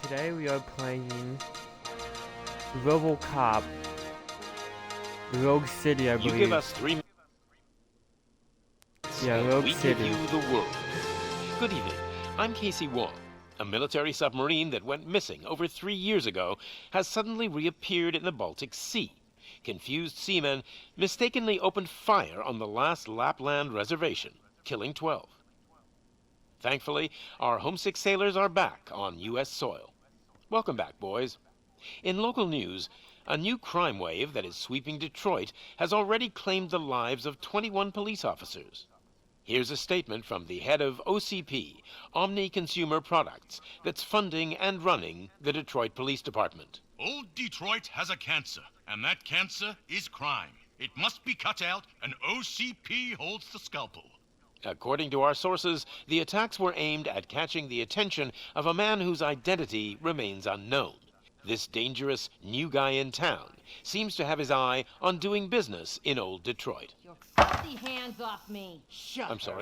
Today we are playing RoboCop, Rogue City, I believe. You give us 3 minutes. Yeah, Rogue we City. give you the world. Good evening. I'm Pt.1. A military submarine that went missing over 3 years ago has suddenly reappeared in the Baltic Sea. Confused seamen mistakenly opened fire on the last Lapland reservation, killing 12. Thankfully, our homesick sailors are back on U.S. soil. Welcome back, boys. In local news, a new crime wave that is sweeping Detroit has already claimed the lives of 21 police officers. Here's a statement from the head of OCP, Omni Consumer Products, that's funding and running the Detroit Police Department. Old Detroit has a cancer, and that cancer is crime. It must be cut out, and OCP holds the scalpel. According to our sources, the attacks were aimed at catching the attention of a man whose identity remains unknown. This dangerous new guy in town seems to have his eye on doing business in old Detroit. Your filthy hands off me! Shut I'm sorry.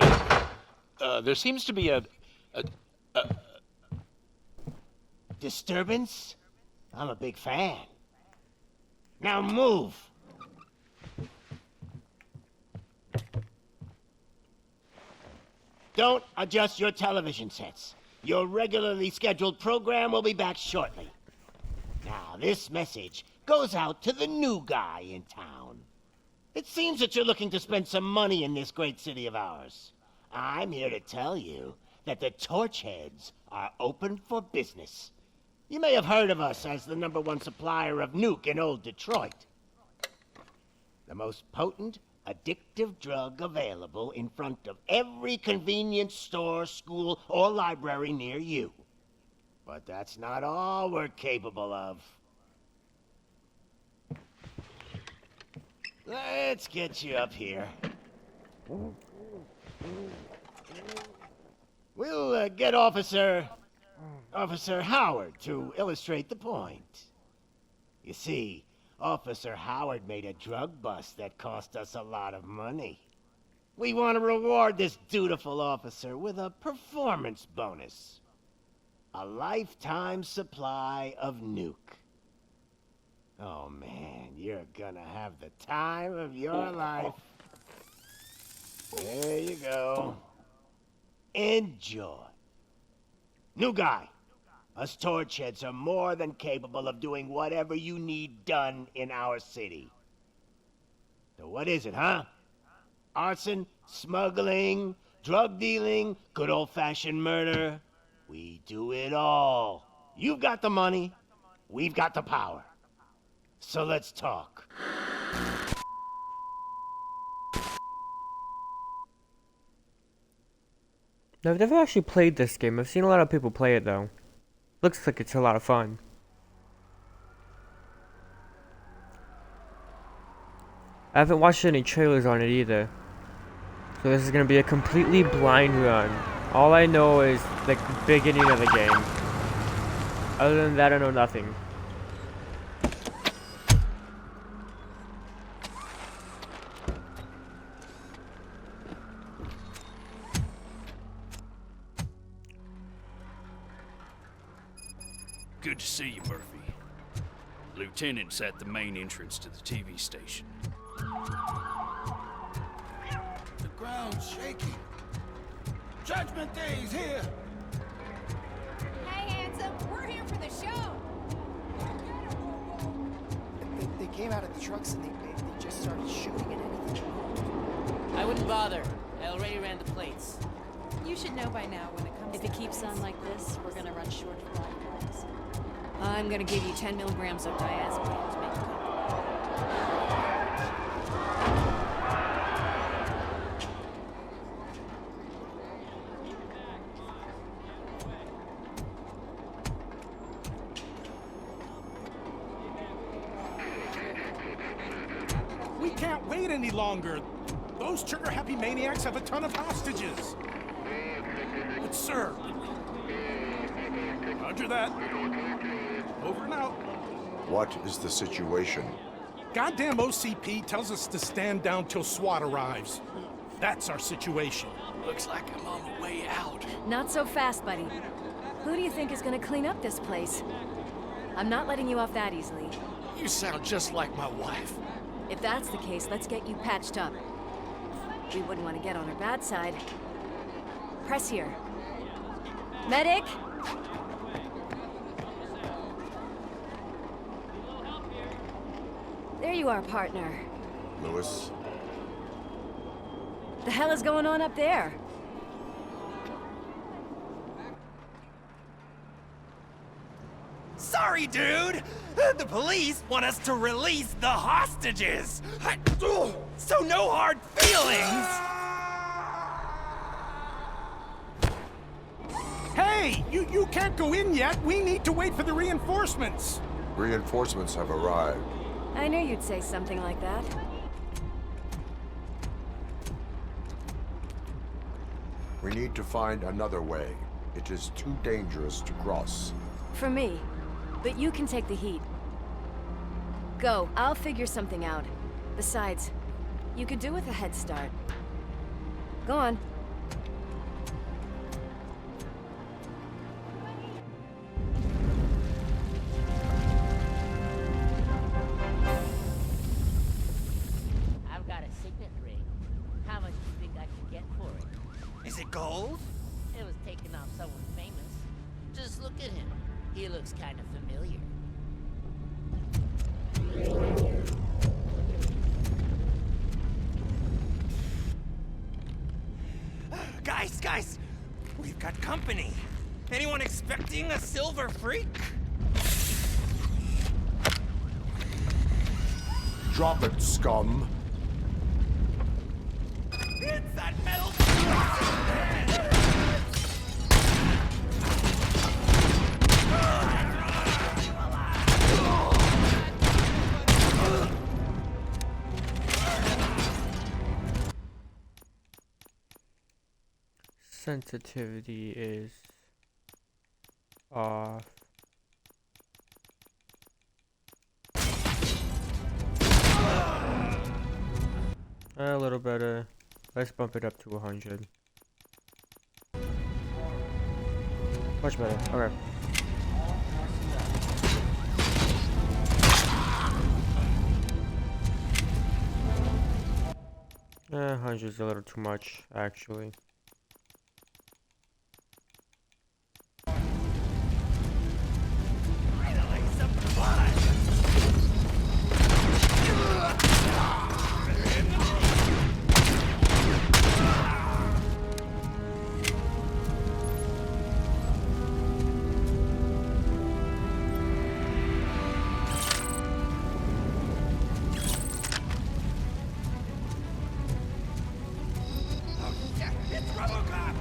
There seems to be a disturbance? I'm a big fan. Now move! Don't adjust your television sets. Your regularly scheduled program will be back shortly. Now, this message goes out to the new guy in town. It seems that you're looking to spend some money in this great city of ours. I'm here to tell you that the Torchheads are open for business. You may have heard of us as the #1 supplier of nuke in old Detroit. The most potent, addictive drug available in front of every convenience store, school, or library near you. But that's not all we're capable of. Let's get you up here. We'll get Officer Howard to illustrate the point. You see, Officer Howard made a drug bust that cost us a lot of money. We want to reward this dutiful officer with a performance bonus. A lifetime supply of nuke. Oh man, you're gonna have the time of your life. There you go. Enjoy. New guy. Us Torchheads are more than capable of doing whatever you need done in our city. So what is it, huh? Arson, smuggling, drug dealing, good old-fashioned murder. We do it all. You've got the money, we've got the power. So let's talk. Now, I've never actually played this game. I've seen a lot of people play it though. Looks like it's a lot of fun. I haven't watched any trailers on it either. So this is gonna be a completely blind run. All I know is the beginning of the game. Other than that, I know nothing. Good to see you, Murphy. Lieutenant's at the main entrance to the TV station. The ground's shaking. Judgment Day is here. Hey, handsome, we're here for the show. They came out of the trucks and they just started shooting at anything. I wouldn't bother. I already ran the plates. You should know by now when it comes If to it keeps on like this, we're gonna run short of live bags. I'm gonna give you 10 milligrams of diazepam to make it We can't wait any longer. Those trigger-happy maniacs have a ton of hostages. But sir... Roger that. Over and out. What is the situation? Goddamn OCP tells us to stand down till SWAT arrives. That's our situation. Looks like I'm on the way out. Not so fast, buddy. Who do you think is gonna clean up this place? I'm not letting you off that easily. You sound just like my wife. If that's the case, let's get you patched up. We wouldn't want to get on her bad side. Press here. Medic! There you are, partner. Lewis, The hell is going on up there? Sorry, dude! The police want us to release the hostages! So no hard feelings! Hey, you can't go in yet. We need to wait for the reinforcements. reinforcements have arrived. I knew you'd say something like that. We need to find another way. It is too dangerous to cross. For me. But you can take the heat. Go, I'll figure something out. Besides, you could do with a head start. Go on. I've got a signet ring. How much do you think I can get for it? Is it gold? It was taken off someone famous. Just look at him. He looks kind of familiar. Guys! We've got company. Anyone expecting a silver freak? Drop it, scum. It's that metal... Sensitivity is off. A little better. Let's bump it up to 100. Much better. Okay. Eh, 100's a little too much, actually. It's RoboCop!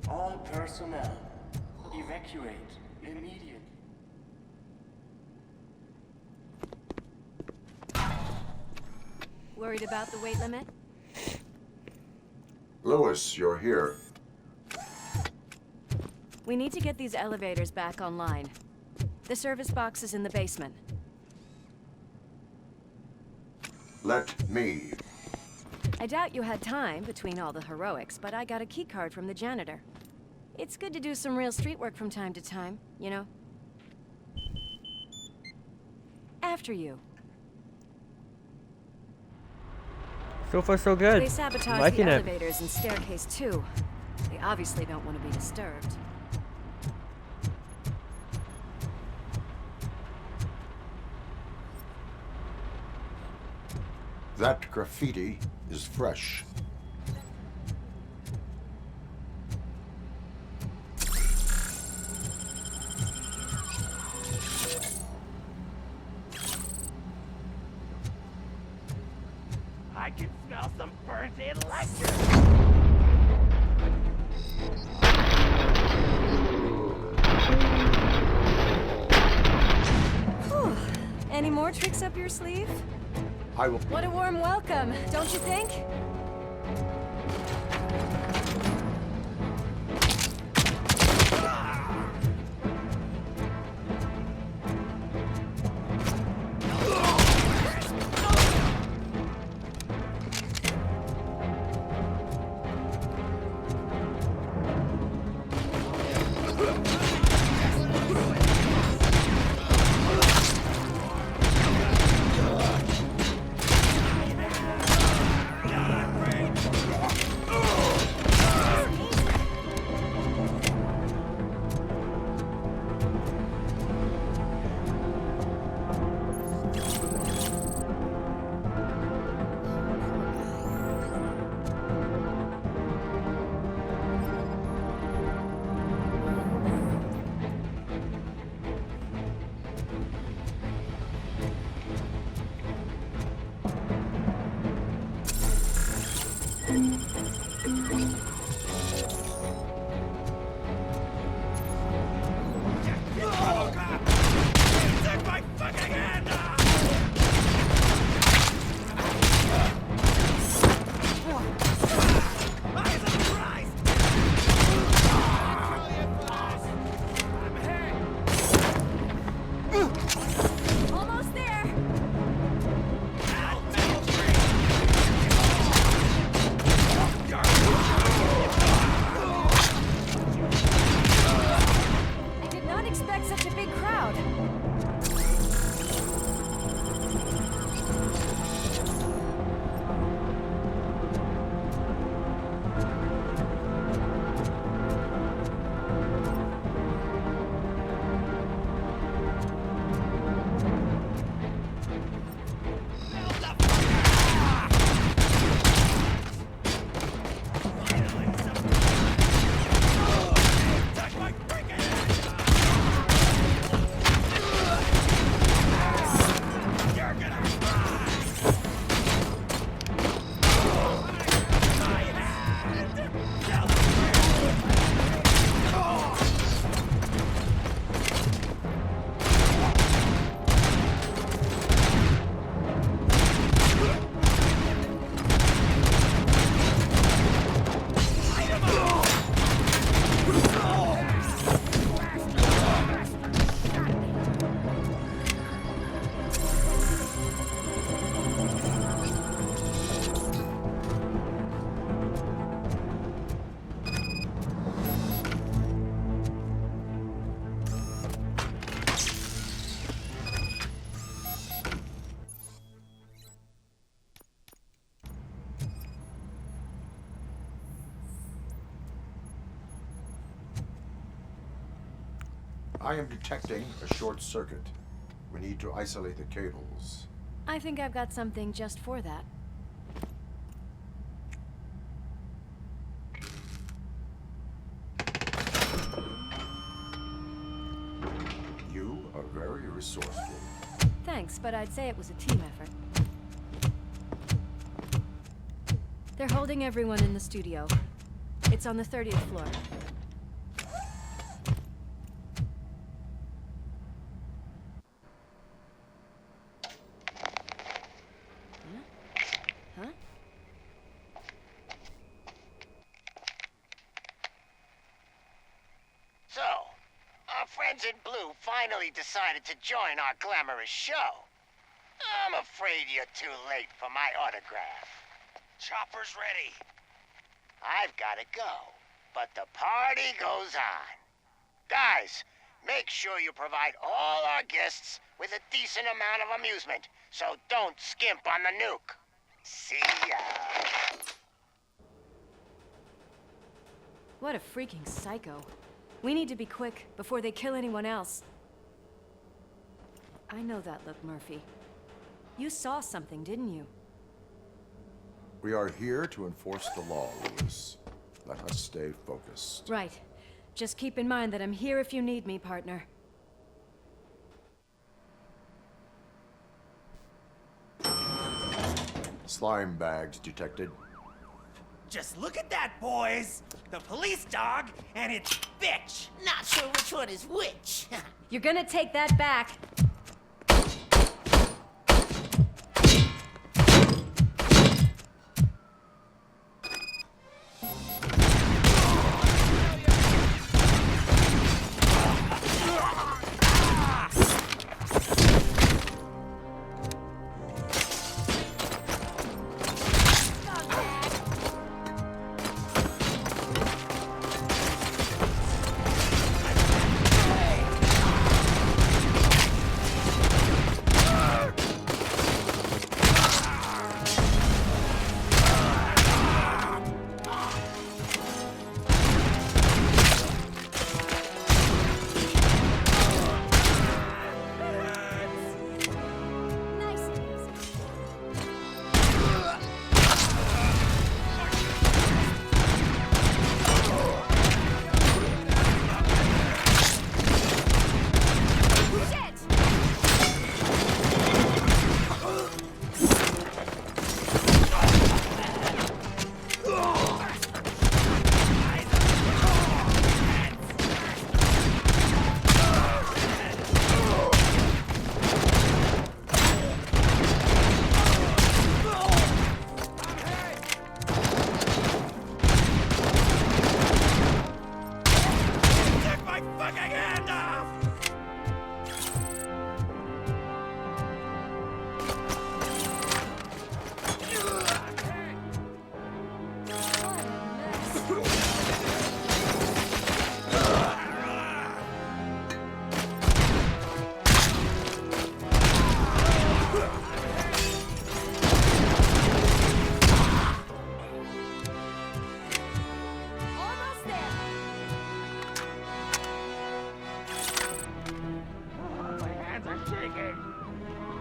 All personnel, evacuate immediately. Worried about the weight limit? Lewis, you're here. We need to get these elevators back online. The service box is in the basement. Let me. I doubt you had time between all the heroics, but I got a key card from the janitor. It's good to do some real street work from time to time, you know? After you. So far, so good. They sabotaged Liking the it. elevators and staircase too. They obviously don't want to be disturbed. That graffiti is fresh. I can smell some burnt electric! Whew. Any more tricks up your sleeve? I will. What a warm welcome, don't you think? RoboCop! Take my fucking hand off! Eyes on the prize! I'm hit! Almost there! I did not expect such a big crowd. I am detecting a short circuit. We need to isolate the cables. I think I've got something just for that. You are very resourceful. Thanks, but I'd say it was a team effort. They're holding everyone in the studio. It's on the 30th floor. Huh? So, our friends in blue finally decided to join our glamorous show. I'm afraid you're too late for my autograph. Chopper's ready. I've gotta go, but the party goes on. Guys, make sure you provide all our guests with a decent amount of amusement, so don't skimp on the nuke. See ya. What a freaking psycho. We need to be quick before they kill anyone else. I know that look, Murphy. You saw something, didn't you? We are here to enforce the law, Lewis. Let us stay focused. Right. Just keep in mind that I'm here if you need me, partner. Slime bags detected. Just look at that, boys! The police dog and its bitch! Not sure which one is which. You're gonna take that back.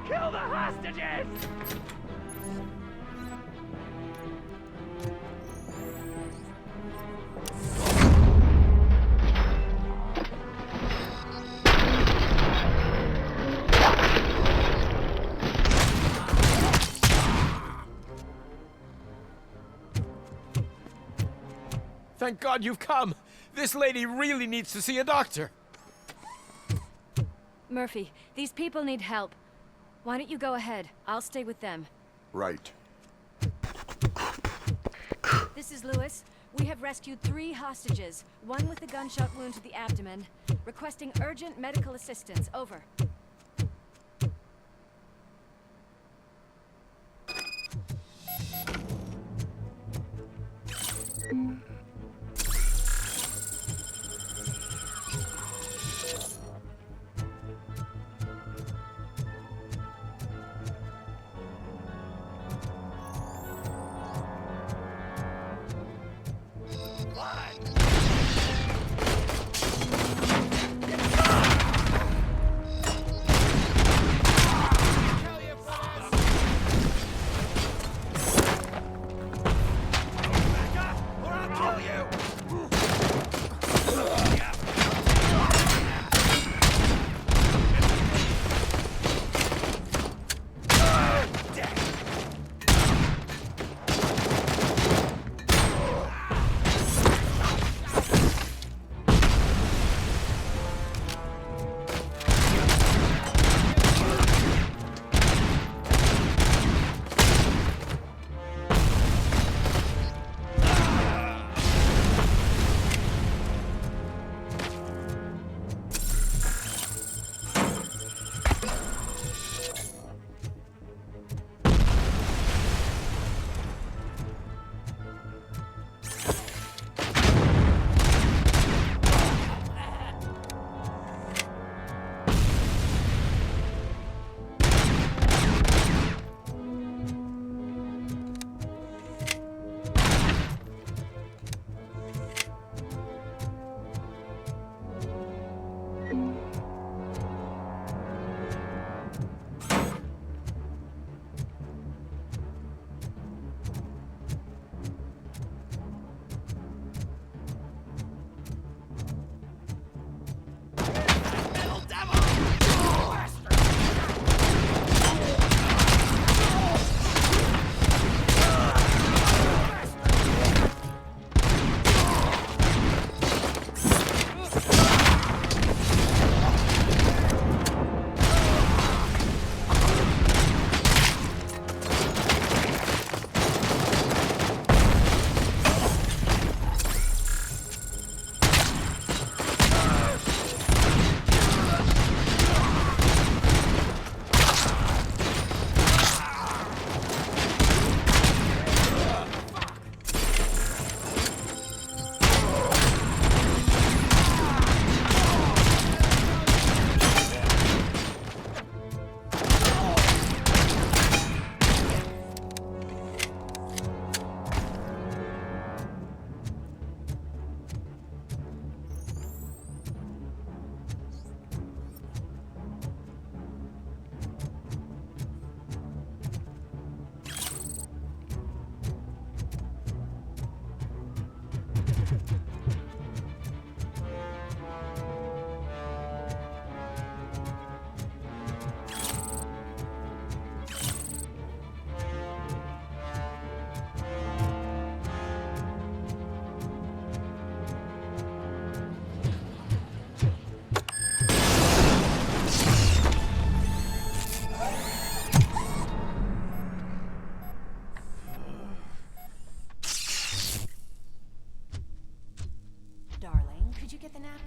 Kill the hostages! Thank God you've come. This lady really needs to see a doctor. Murphy, these people need help. Why don't you go ahead? I'll stay with them. Right. This is Lewis. We have rescued 3 hostages, one with a gunshot wound to the abdomen, requesting urgent medical assistance. Over.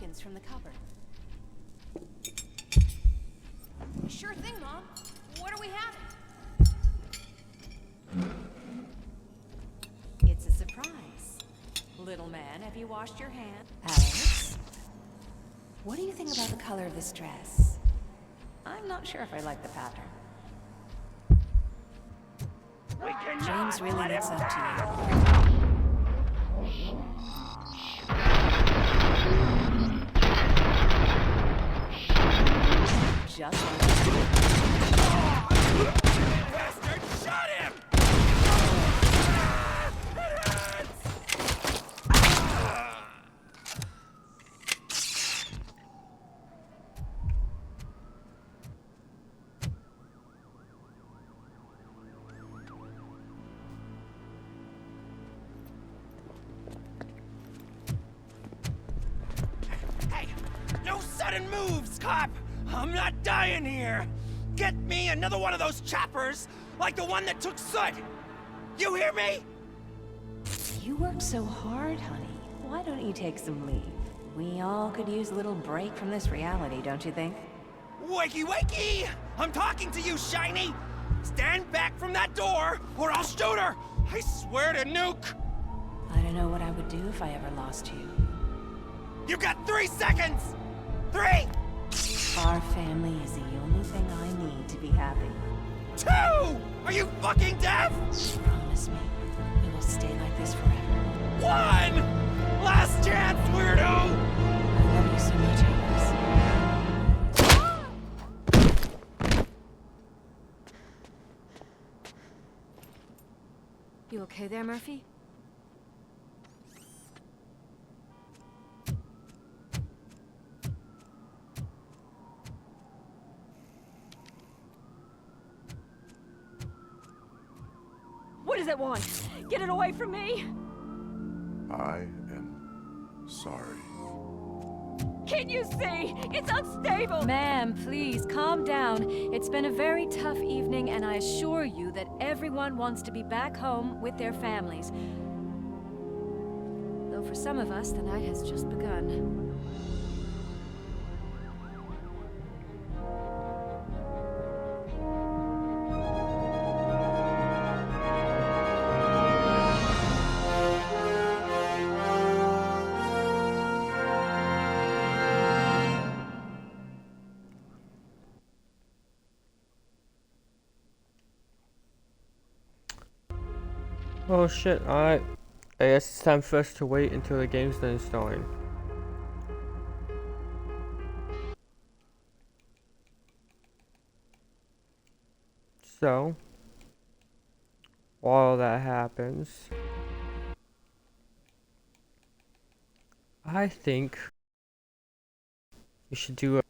napkins from the cupboard. Sure thing, Mom. What are we having? It's a surprise. Little man, have you washed your hands? Alex, what do you think about the color of this dress? I'm not sure if I like the pattern. James really looks up to you. Just like Bastard, shot him! Hey, no sudden moves, cop! I'm not dying here! Get me another one of those choppers, like the one that took Soot! You hear me? You work so hard, honey. Why don't you take some leave? We all could use a little break from this reality, don't you think? Wakey wakey! I'm talking to you, Shiny! Stand back from that door, or I'll shoot her! I swear to nuke! I don't know what I would do if I ever lost you. You got 3 seconds! 3! Our family is the only thing I need to be happy. 2! Are you fucking deaf? Promise me, we will stay like this forever. 1! Last chance, weirdo! I love you so much, Alex. You okay there, Murphy? What does it want? Get it away from me! I am sorry. Can't you see? It's unstable! Ma'am, please, calm down. It's been a very tough evening, and I assure you that everyone wants to be back home with their families. Though for some of us, the night has just begun. Oh shit, alright. I guess it's time for us to wait until the game's done installing. So, while that happens, I think we should do a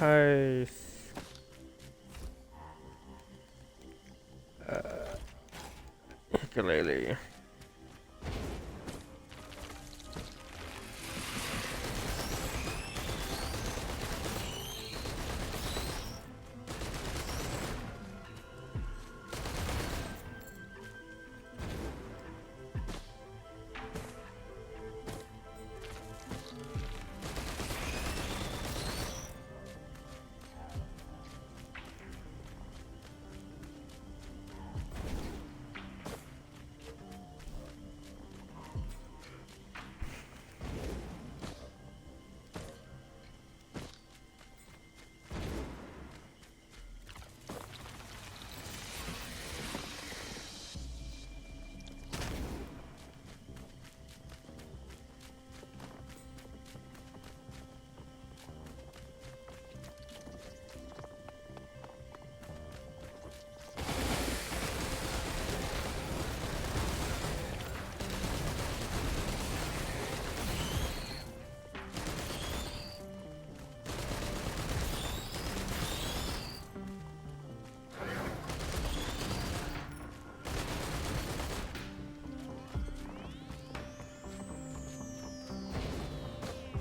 Nice. Ukulele.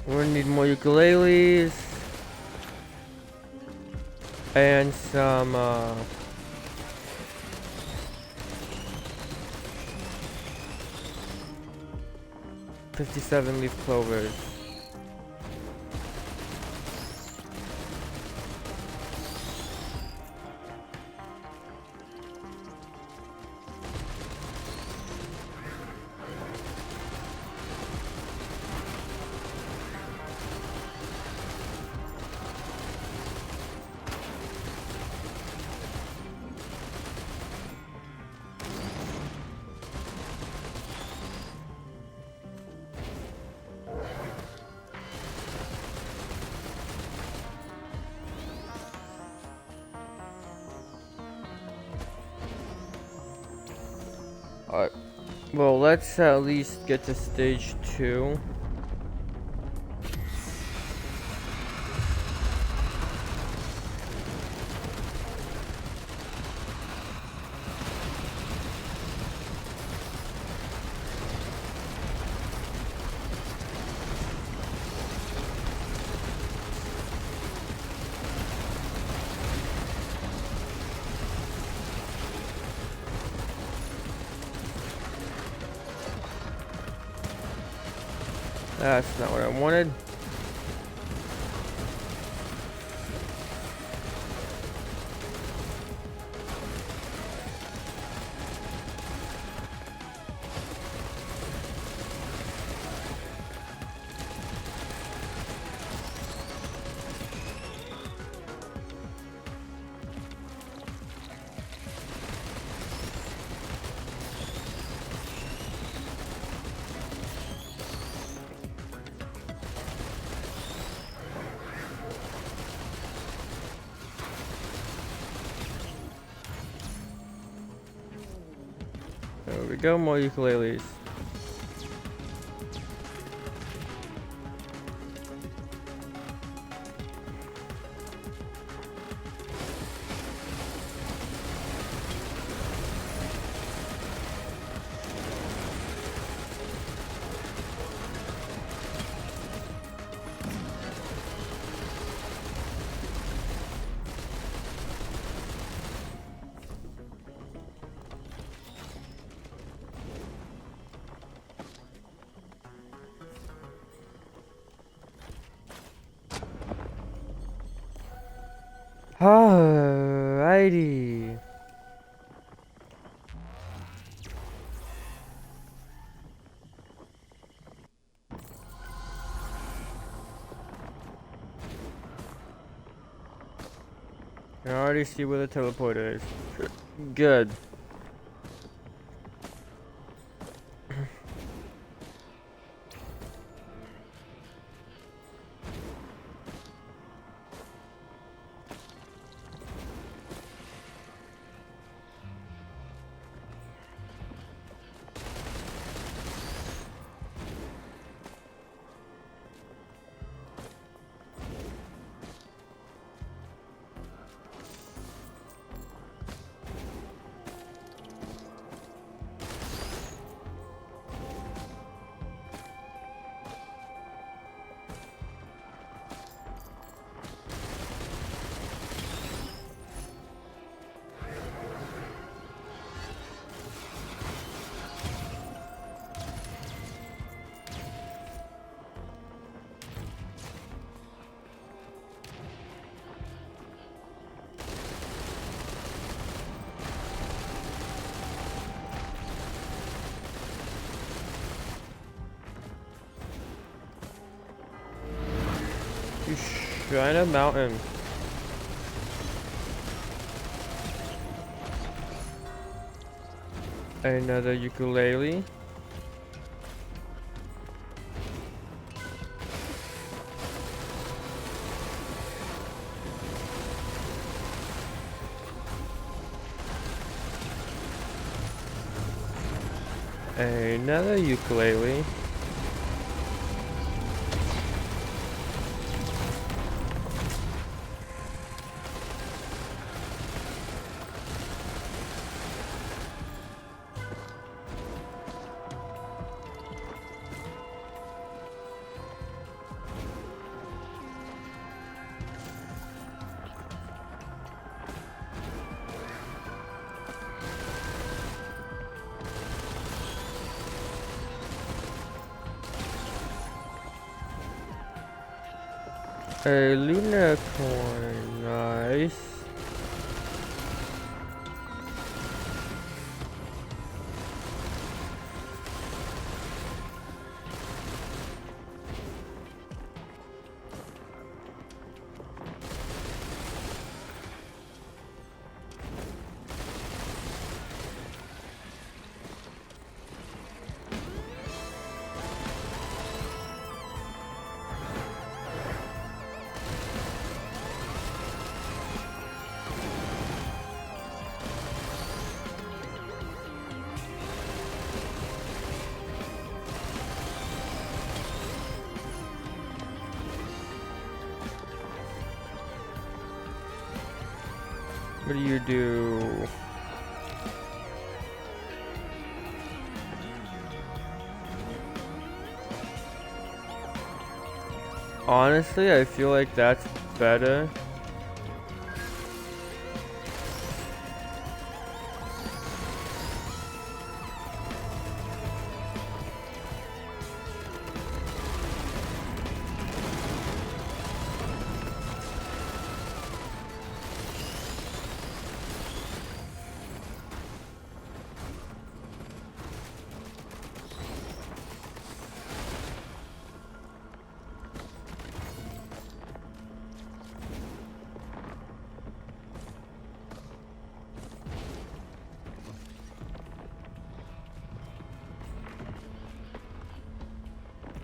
We're gonna need more ukuleles and some 57 leaf clovers. Alright, well, let's at least get to stage 2. That's not what I wanted. There we go, more ukuleles. Alrighty. I already see where the teleporter is. Good. China Mountain. Another ukulele. Another ukulele. A unicorn, nice. What do you do? Honestly, I feel like that's better.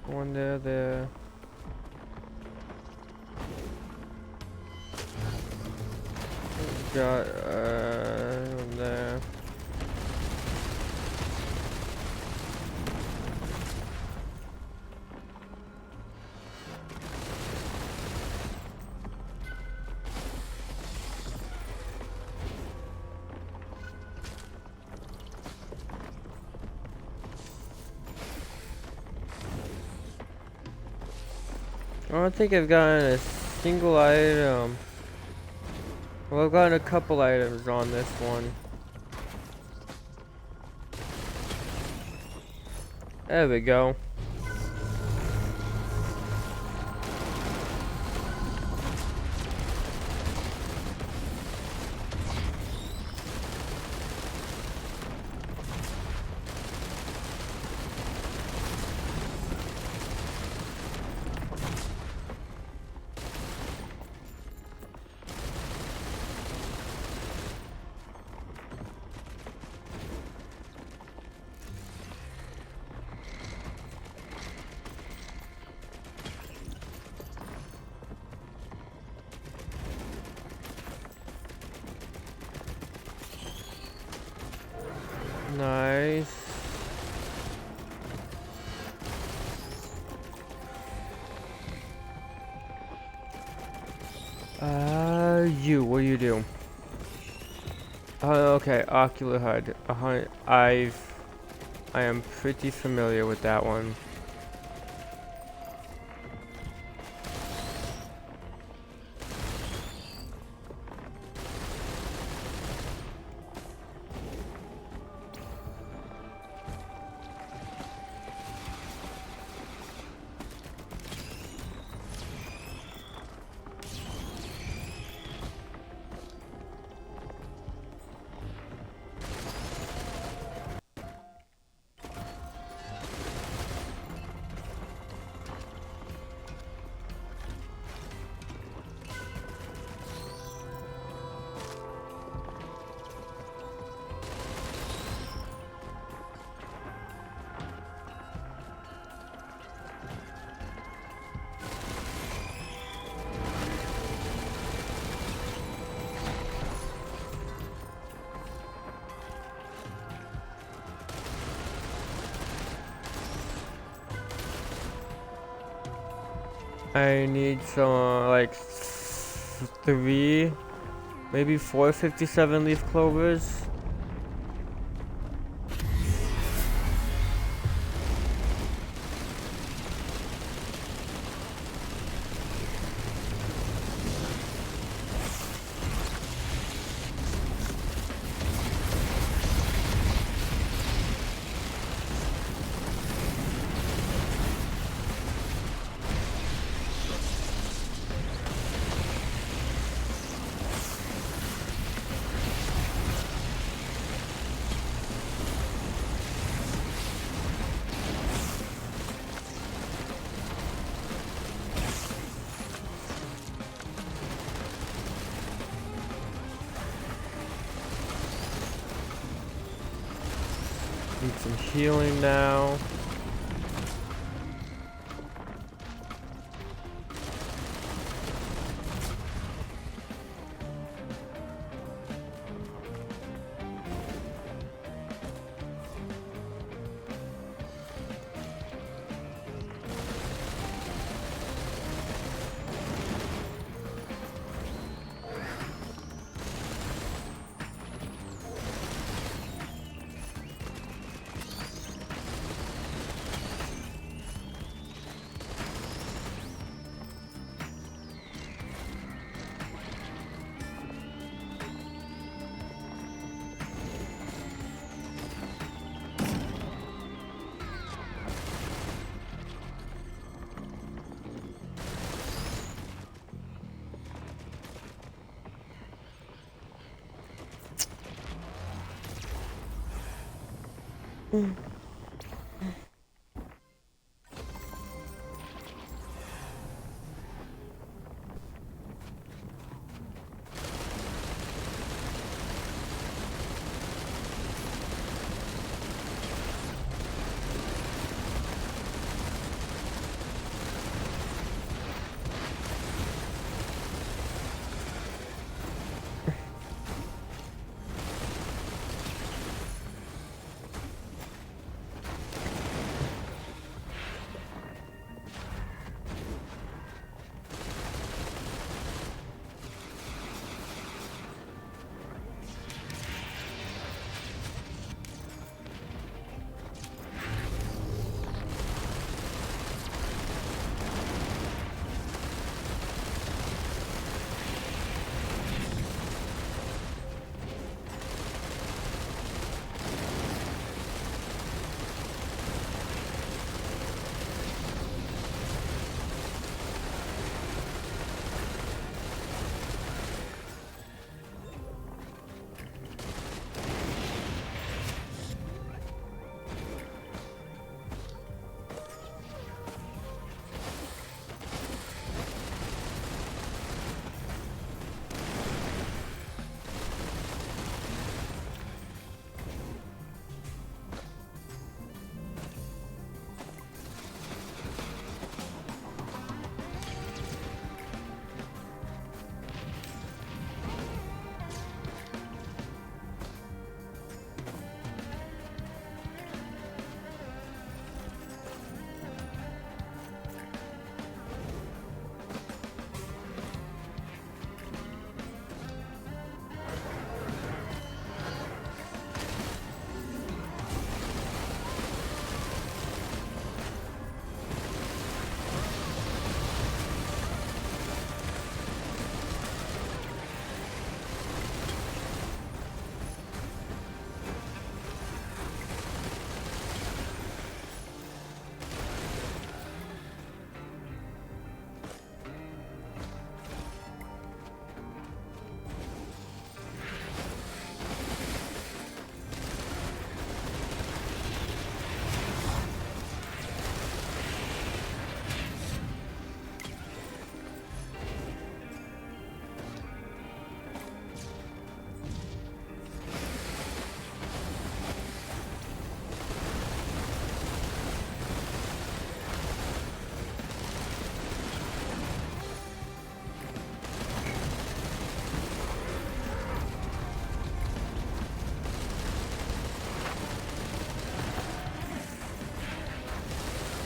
One there. Got one there. I don't think I've gotten a single item. Well, I've gotten a couple items on this one. There we go. Nice. What do you do? Okay, ocular HUD. I am pretty familiar with that one. I need some, like, 3, maybe 4 57 leaf clovers. Need some healing now.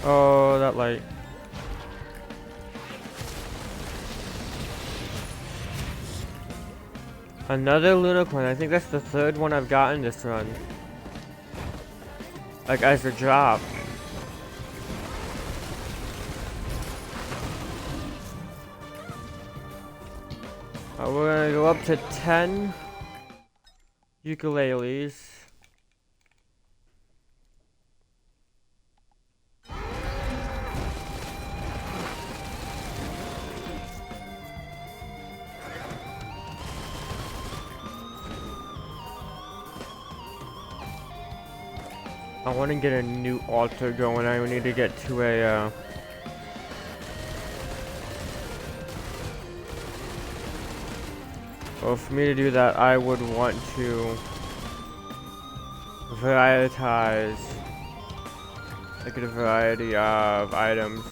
Oh, that light. Another unicorn. I think that's the third one I've gotten this run. Like, as a drop. We're gonna go up to 10 ukuleles. I want to get a new altar going. I need to get to a well, for me to do that, I would want to varietize, like a variety of items.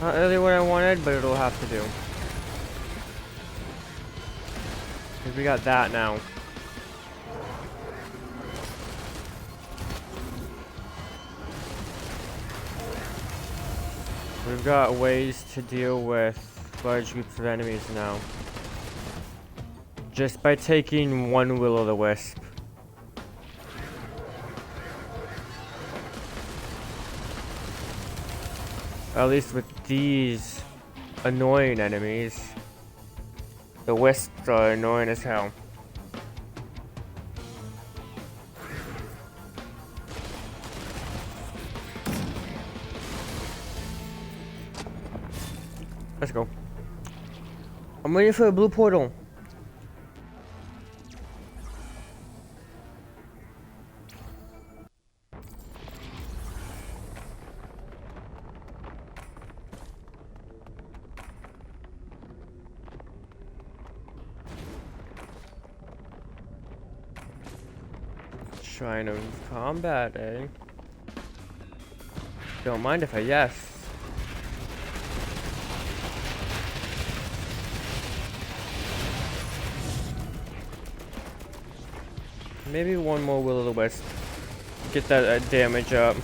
Not really what I wanted, but it'll have to do. Cause we got that now. We've got ways to deal with large groups of enemies now. Just by taking one will-o'-the-wisp. At least with these annoying enemies. The wisps are annoying as hell. Let's go. I'm waiting for a blue portal. Shrine of combat, eh? Don't mind if I yes. Maybe one more will-o'-the-wisp. Get that damage up.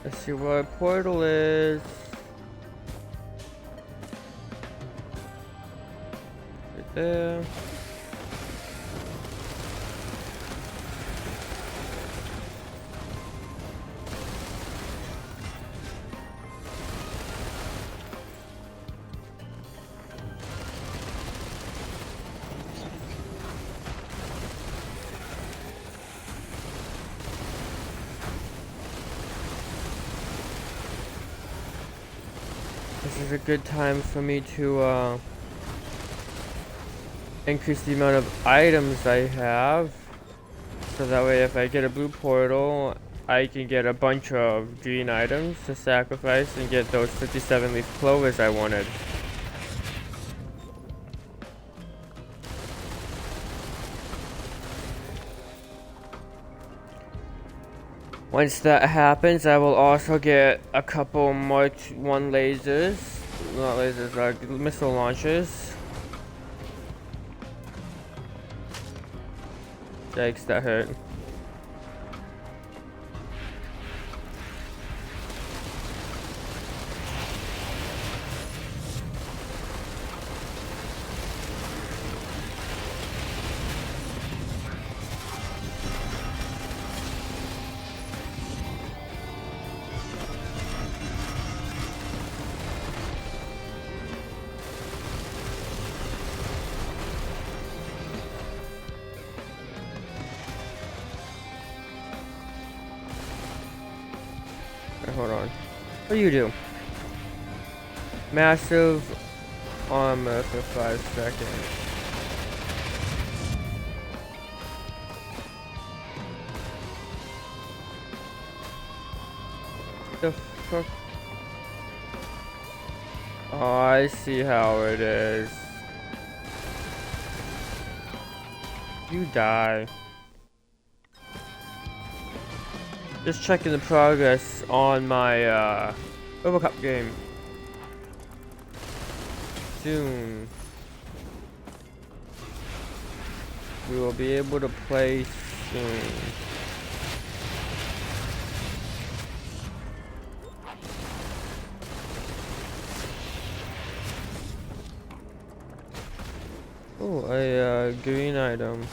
Let's see where a portal is. Right there. This is a good time for me to increase the amount of items I have, so that way if I get a blue portal, I can get a bunch of green items to sacrifice and get those 57 leaf clovers I wanted. Once that happens, I will also get a couple Mark 1 lasers, not lasers, missile launchers. Yikes, that hurt. Hold on. What do you do? Massive armor for 5 seconds. The fuck? Oh, I see how it is. You die. Just checking the progress on my RoboCop game. Soon we will be able to play soon. Oh, a green item.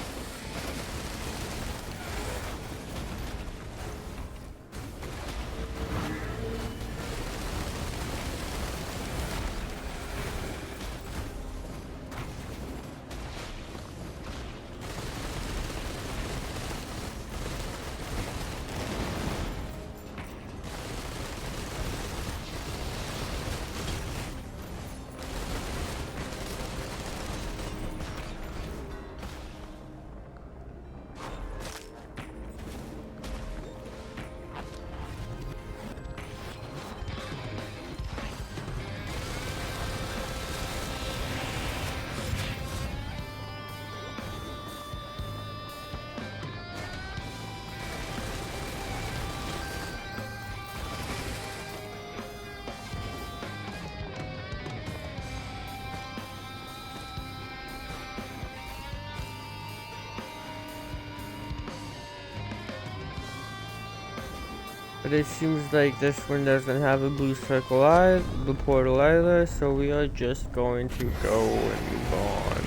But it seems like this one doesn't have a blue circle either, blue portal either, so we are just going to go and move on.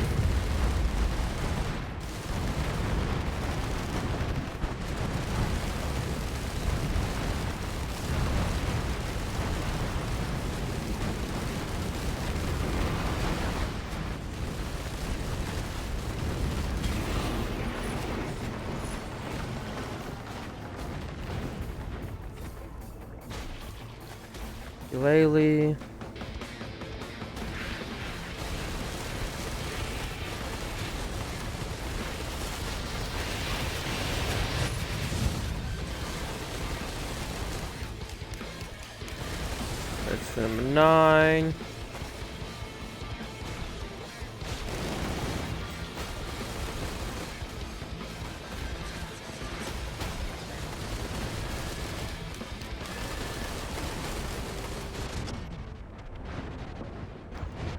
Lately, that's number 9.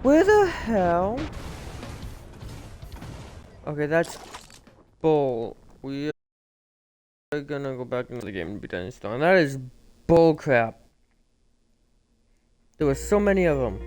Where the hell? Okay, that's bull. We are gonna go back into the game and be done installed. That is bull crap. There were so many of them.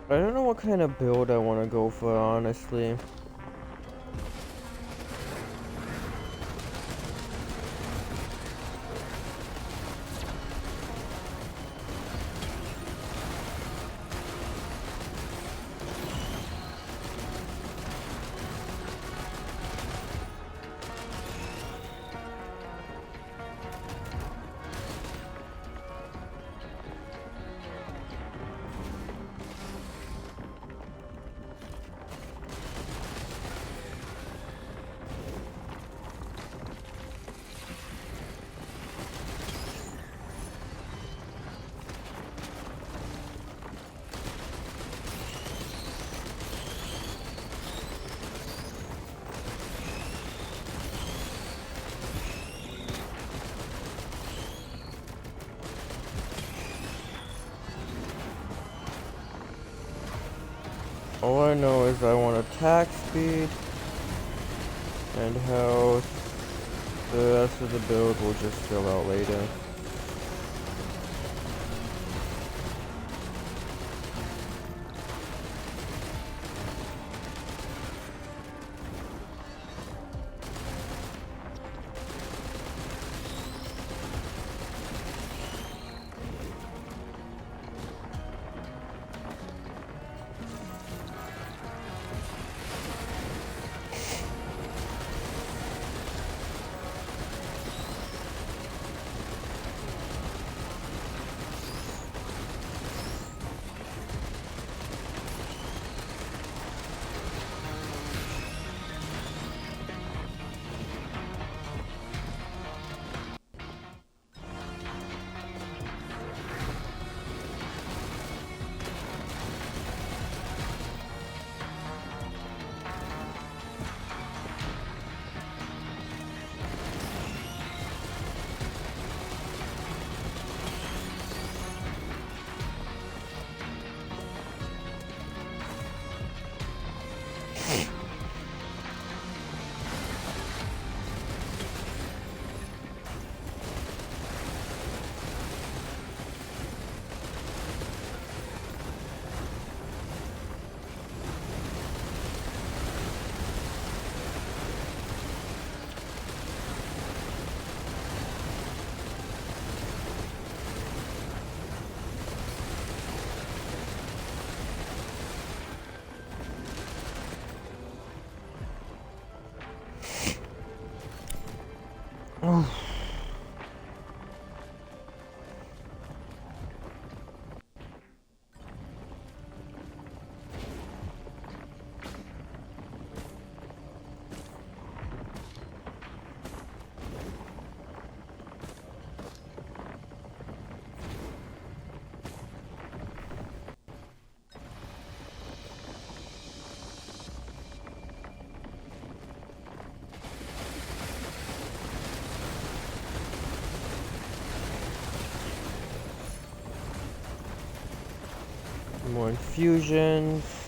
I don't know what kind of build I want to go for, honestly. All I know is I want attack speed and health. The rest of the build will just fill out later. More infusions.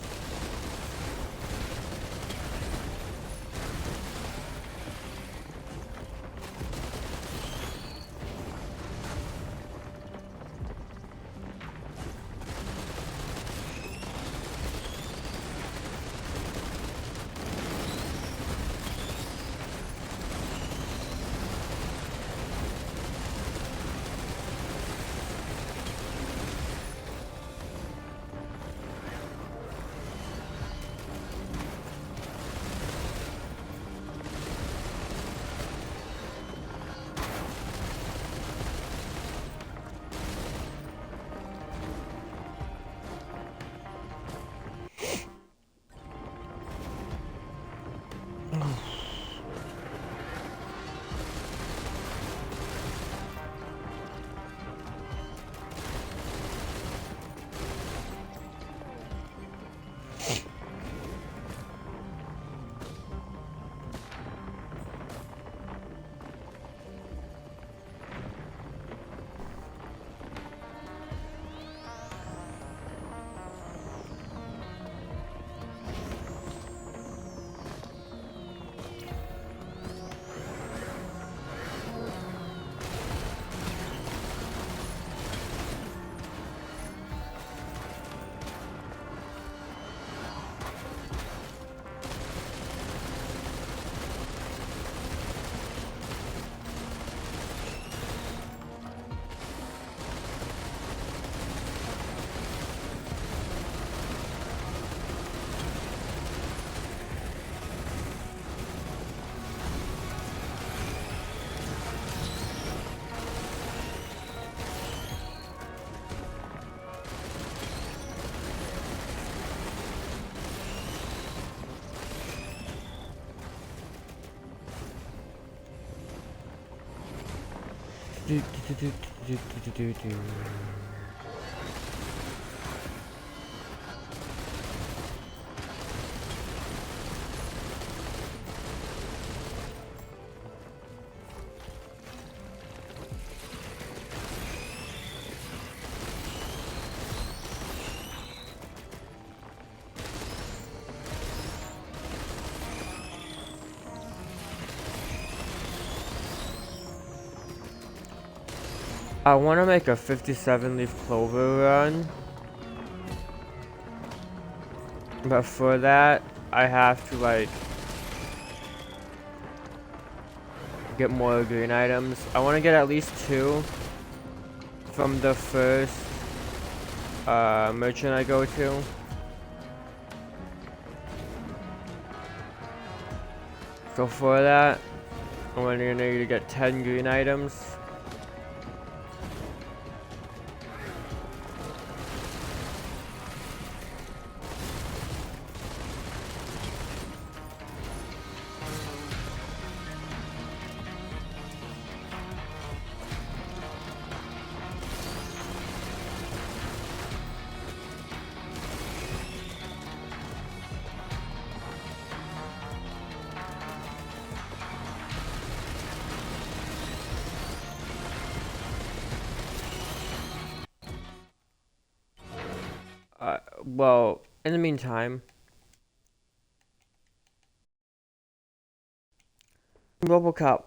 I want to make a 57 leaf clover run. But for that, I have to like get more green items. I want to get at least 2 from the first merchant I go to. So for that, I'm gonna need to get 10 green items. Well, in the meantime, RoboCop.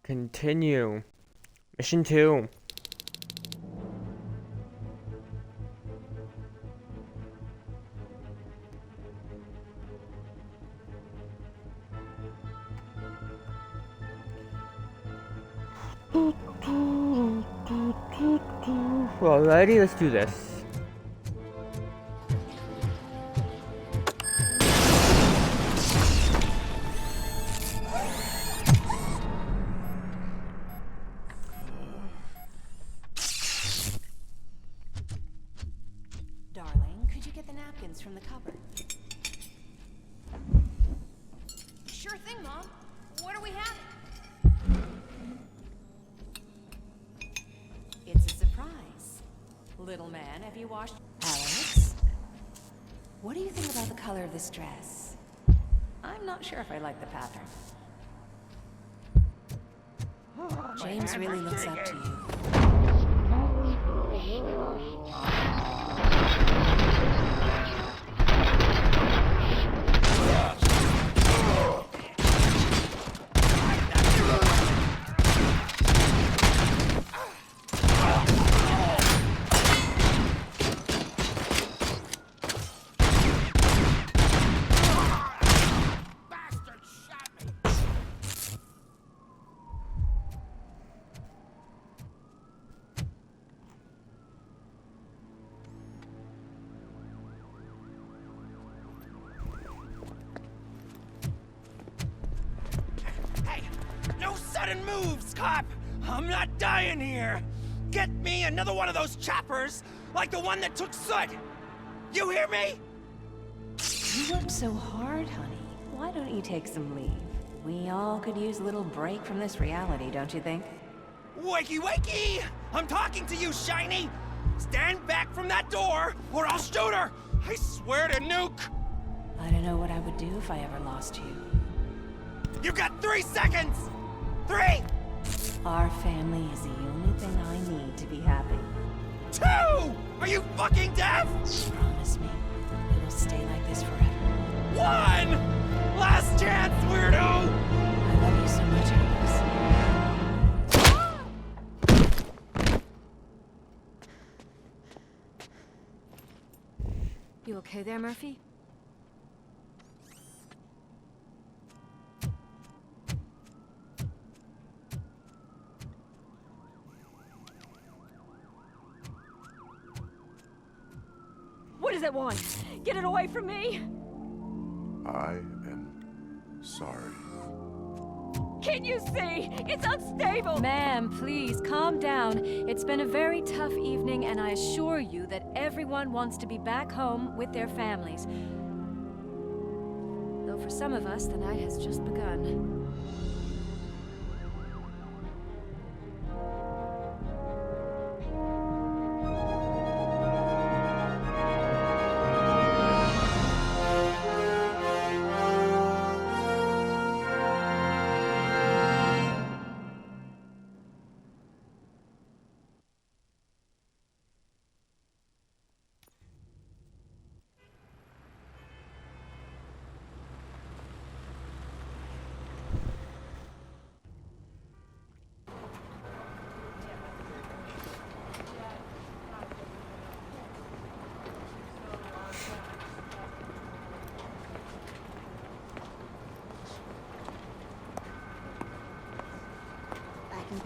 Continue. Mission 2. Alrighty, let's do this. Darling, could you get the napkins from the cupboard? Sure thing, Mom. What are we having? It's a surprise. Little man, have you washed... Alex? What do you think about the color of this dress? I'm not sure if I like the pattern. James really looks up to you. No sudden moves, cop! I'm not dying here! Get me another one of those choppers, like the one that took Soot! You hear me? You work so hard, honey. Why don't you take some leave? We all could use a little break from this reality, don't you think? Wakey wakey! I'm talking to you, Shiny! Stand back from that door, or I'll shoot her! I swear to nuke! I don't know what I would do if I ever lost you. You got 3 seconds! 3! Our family is the only thing I need to be happy. 2! Are you fucking deaf? Promise me, it will stay like this forever. 1! Last chance, weirdo! I love you so much, Alex. You okay there, Murphy? What does it want? Get it away from me! I am sorry. Can't you see? It's unstable! Ma'am, please, calm down. It's been a very tough evening, and I assure you that everyone wants to be back home with their families. Though for some of us, the night has just begun.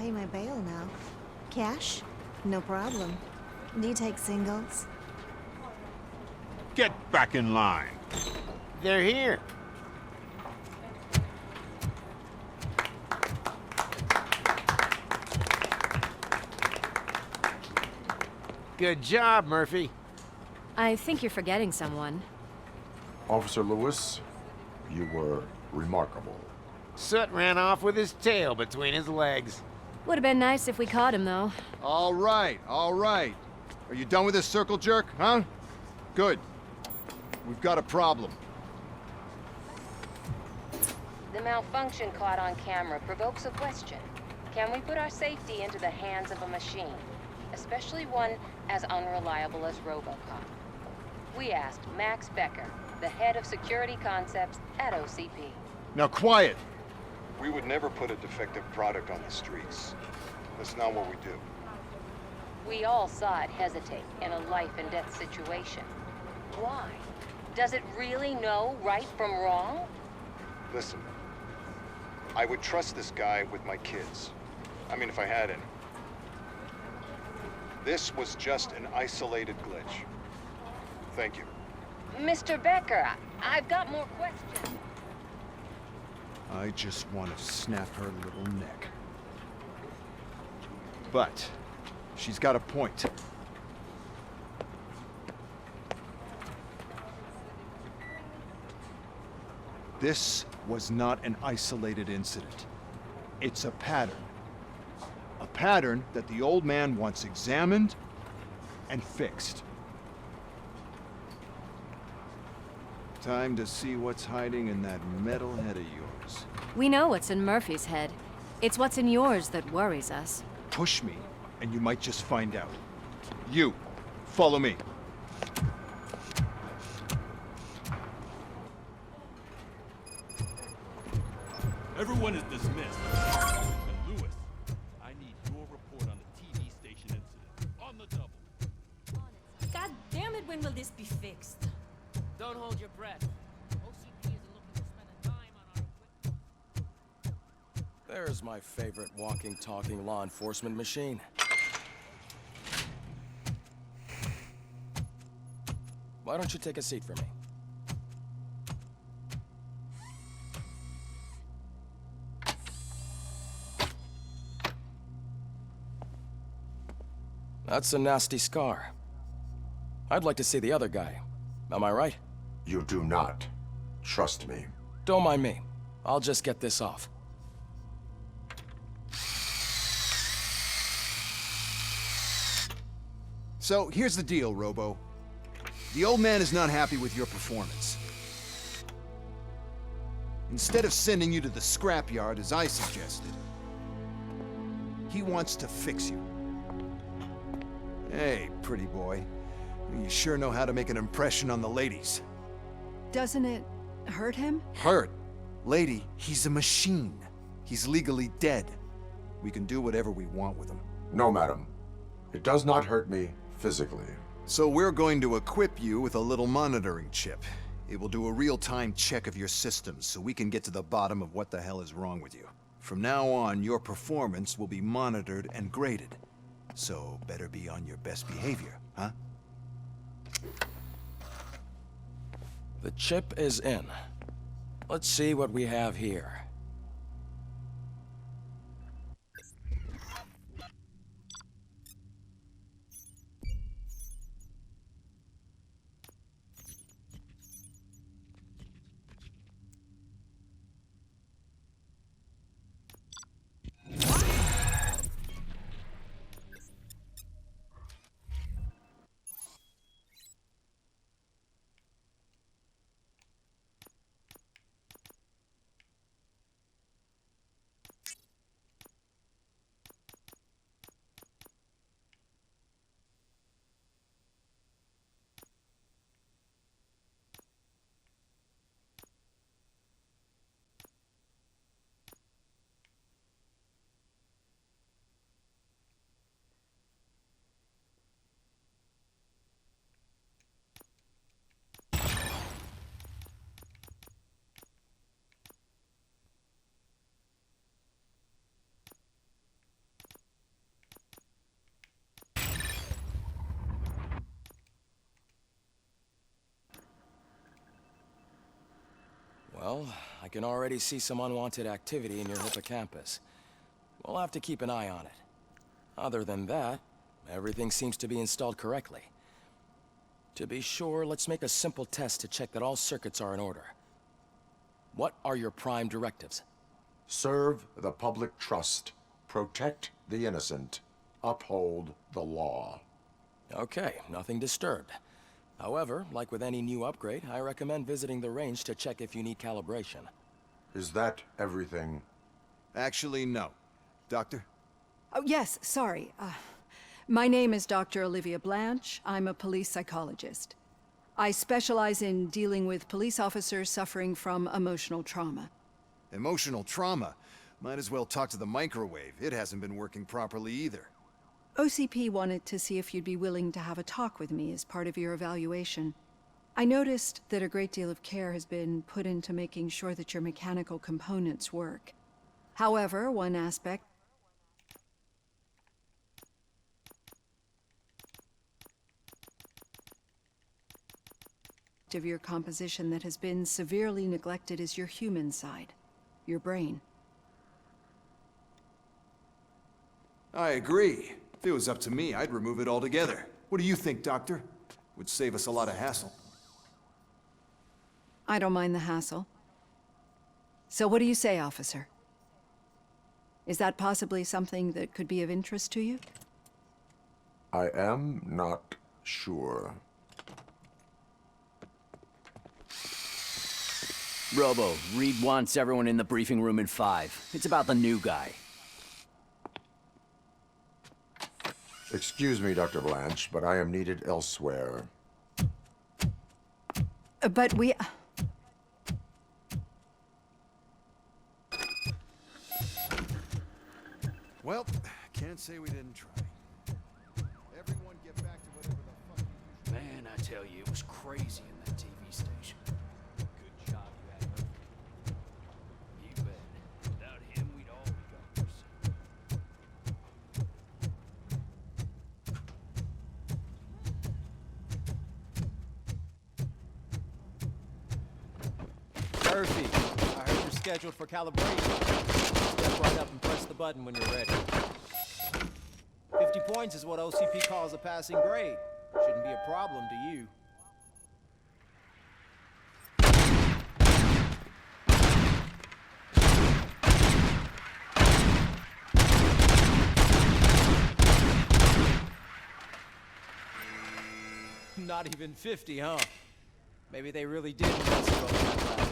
pay my bail now. Cash? No problem. Do you take singles? Get back in line. They're here. Good job, Murphy. I think you're forgetting someone. Officer Lewis, you were remarkable. Soot ran off with his tail between his legs. Would have been nice if we caught him, though. All right, all right. Are you done with this circle jerk, huh? Good. We've got a problem. The malfunction caught on camera provokes a question. Can we put our safety into the hands of a machine, especially one as unreliable as RoboCop? We asked Max Becker, the head of security concepts at OCP. Now quiet! We would never put a defective product on the streets. That's not what we do. We all saw it hesitate in a life and death situation. Why? Does it really know right from wrong? Listen, I would trust this guy with my kids. I mean, if I had any. This was just an isolated glitch. Thank you. Mr. Becker, I've got more questions. I just want to snap her little neck. But she's got a point. This was not an isolated incident. It's a pattern. A pattern that the old man wants examined and fixed. Time to see what's hiding in that metal head of yours. We know what's in Murphy's head. It's what's in yours that worries us. Push me, and you might just find out. You, follow me. Everyone is dismissed. And Lewis, I need your report on the TV station incident. On the double. God damn it, when will this be fixed? Don't hold your breath. OCP isn't looking to spend a dime on our equipment. There's my favorite walking, talking law enforcement machine. Why don't you take a seat for me? That's a nasty scar. I'd like to see the other guy. Am I right? You do not. Trust me. Don't mind me. I'll just get this off. So, here's the deal, Robo. The old man is not happy with your performance. Instead of sending you to the scrapyard, as I suggested, he wants to fix you. Hey, pretty boy. You sure know how to make an impression on the ladies. Doesn't it hurt him? Hurt? Lady, he's a machine. He's legally dead. We can do whatever we want with him. No, madam. It does not hurt me physically. So we're going to equip you with a little monitoring chip. It will do a real-time check of your systems so we can get to the bottom of what the hell is wrong with you. From now on, your performance will be monitored and graded. So better be on your best behavior, huh? The chip is in. Let's see what we have here. Well, I can already see some unwanted activity in your hippocampus. We'll have to keep an eye on it. Other than that, everything seems to be installed correctly. To be sure, let's make a simple test to check that all circuits are in order. What are your prime directives? Serve the public trust. Protect the innocent. Uphold the law. Okay, nothing disturbed. However, like with any new upgrade, I recommend visiting the range to check if you need calibration. Is that everything? Actually, no. Doctor? Oh, yes, sorry. My name is Dr. Olivia Blanche. I'm a police psychologist. I specialize in dealing with police officers suffering from emotional trauma. Emotional trauma? Might as well talk to the microwave. It hasn't been working properly either. OCP wanted to see if you'd be willing to have a talk with me as part of your evaluation. I noticed that a great deal of care has been put into making sure that your mechanical components work. However, one aspect of your composition that has been severely neglected is your human side, your brain. I agree. If it was up to me, I'd remove it altogether. What do you think, Doctor? Would save us a lot of hassle. I don't mind the hassle. So what do you say, officer? Is that possibly something that could be of interest to you? I am not sure. Robo, Reed wants everyone in the briefing room in 5. It's about the new guy. Excuse me, Dr. Blanche, but I am needed elsewhere. But we... Well, can't say we didn't try. Everyone get back to whatever the fuck you usually... Man, I tell you, it was crazy in that TV station. Good job you had Murphy. You bet. Without him, we'd all be governors. Murphy, I heard you're scheduled for calibration. Step right up and press the button when you're ready. 50 points is what OCP calls a passing grade. Shouldn't be a problem to you. Not even 50, huh? Maybe they really did mess you up that lab.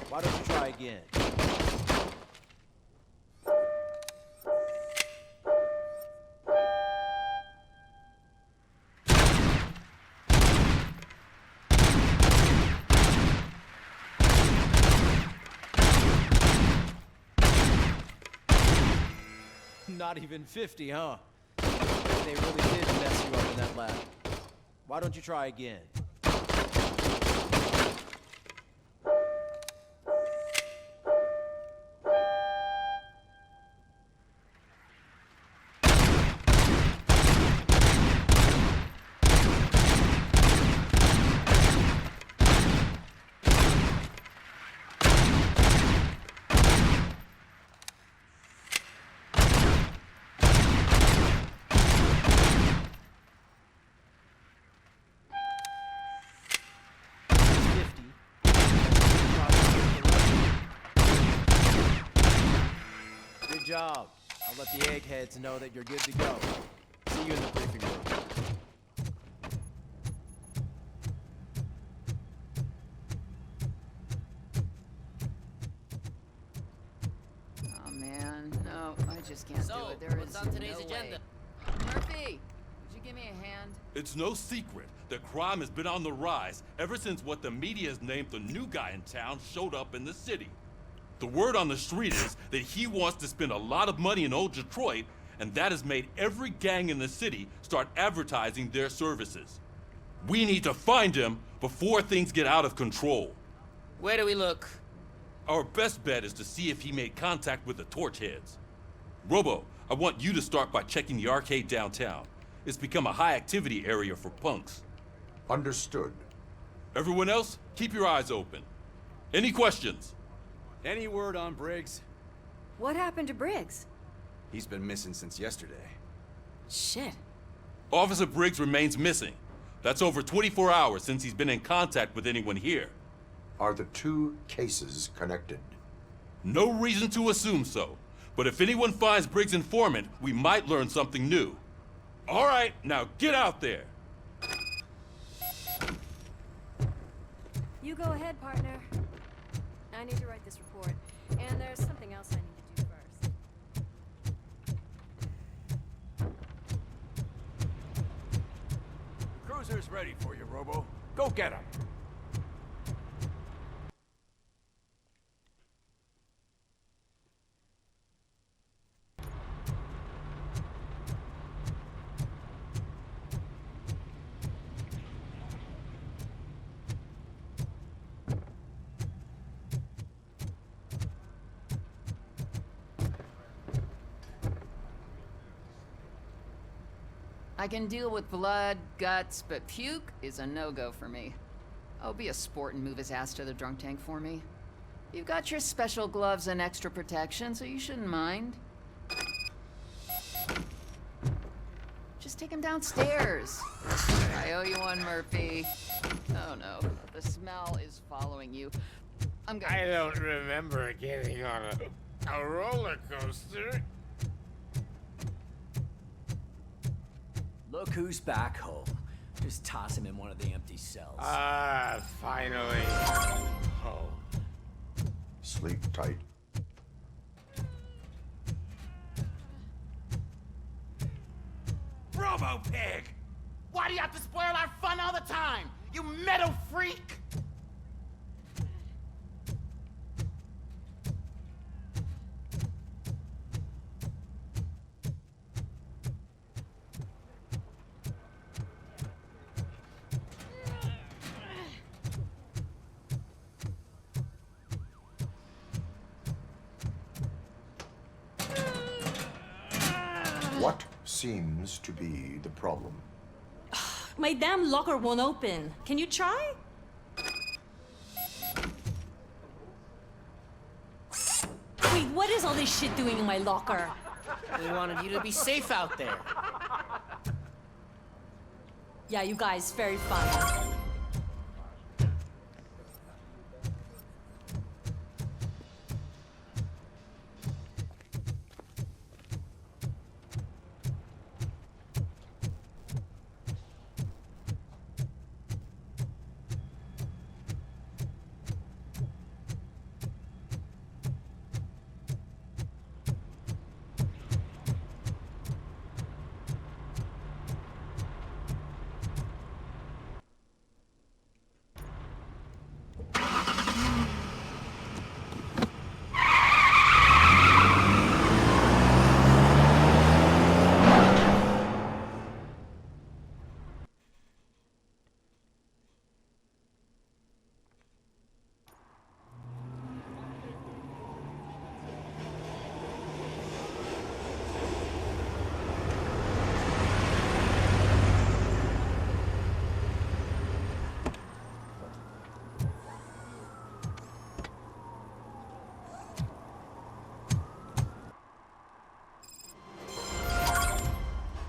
Why don't you try again? Not even 50, huh? Maybe they really did mess you up in that lab. Why don't you try again? Good job. I'll let the eggheads know that you're good to go. See you in the briefing room. Oh man, no, I just can't do it. There what's is on today's no agenda? way. Murphy, would you give me a hand? It's no secret that crime has been on the rise ever since what the media has named the new guy in town showed up in the city. The word on the street is that he wants to spend a lot of money in old Detroit, and that has made every gang in the city start advertising their services. We need to find him before things get out of control. Where do we look? Our best bet is to see if he made contact with the Torchheads. Robo, I want you to start by checking the arcade downtown. It's become a high-activity area for punks. Understood. Everyone else, keep your eyes open. Any questions? Any word on Briggs? What happened to Briggs? He's been missing since yesterday. Shit. Officer Briggs remains missing. That's over 24 hours since he's been in contact with anyone here. Are the two cases connected? No reason to assume so. But if anyone finds Briggs' informant, we might learn something new. All right, now get out there. You go ahead, partner. I need to write this report. And there's something else I need to do first. Cruiser's ready for you, Robo. Go get him. I can deal with blood, guts, but puke is a no-go for me. Oh, be a sport and move his ass to the drunk tank for me. You've got your special gloves and extra protection, so you shouldn't mind. Just take him downstairs. I owe you one, Murphy. Oh no, the smell is following you. I'm gonna... I don't remember getting on a roller coaster. Look who's back home. Just toss him in one of the empty cells. Ah, finally. Home. Sleep tight. Robo-Pig! Why do you have to spoil our fun all the time? You metal freak! What seems to be the problem? My damn locker won't open. Can you try? Wait, what is all this shit doing in my locker? We wanted you to be safe out there. Yeah, you guys, very fun.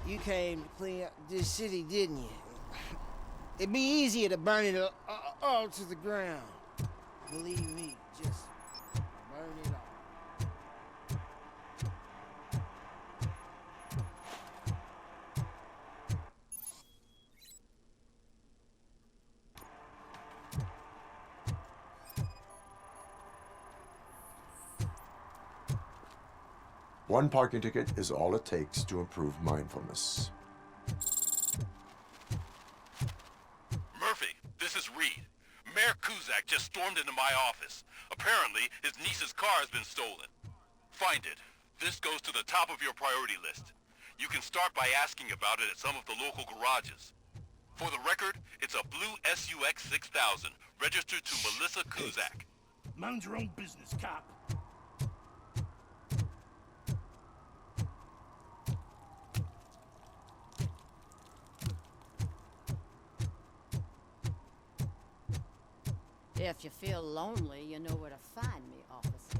You came to clean up this city, didn't you? It'd be easier to burn it all to the ground. Believe me, just burn it all. One parking ticket is all it takes to improve mindfulness. Murphy, this is Reed. Mayor Kuzak just stormed into my office. Apparently, his niece's car has been stolen. Find it. This goes to the top of your priority list. You can start by asking about it at some of the local garages. For the record, it's a blue SUX 6000, registered to Melissa Kuzak. Mind your own business, cop. If you feel lonely, you know where to find me, officer.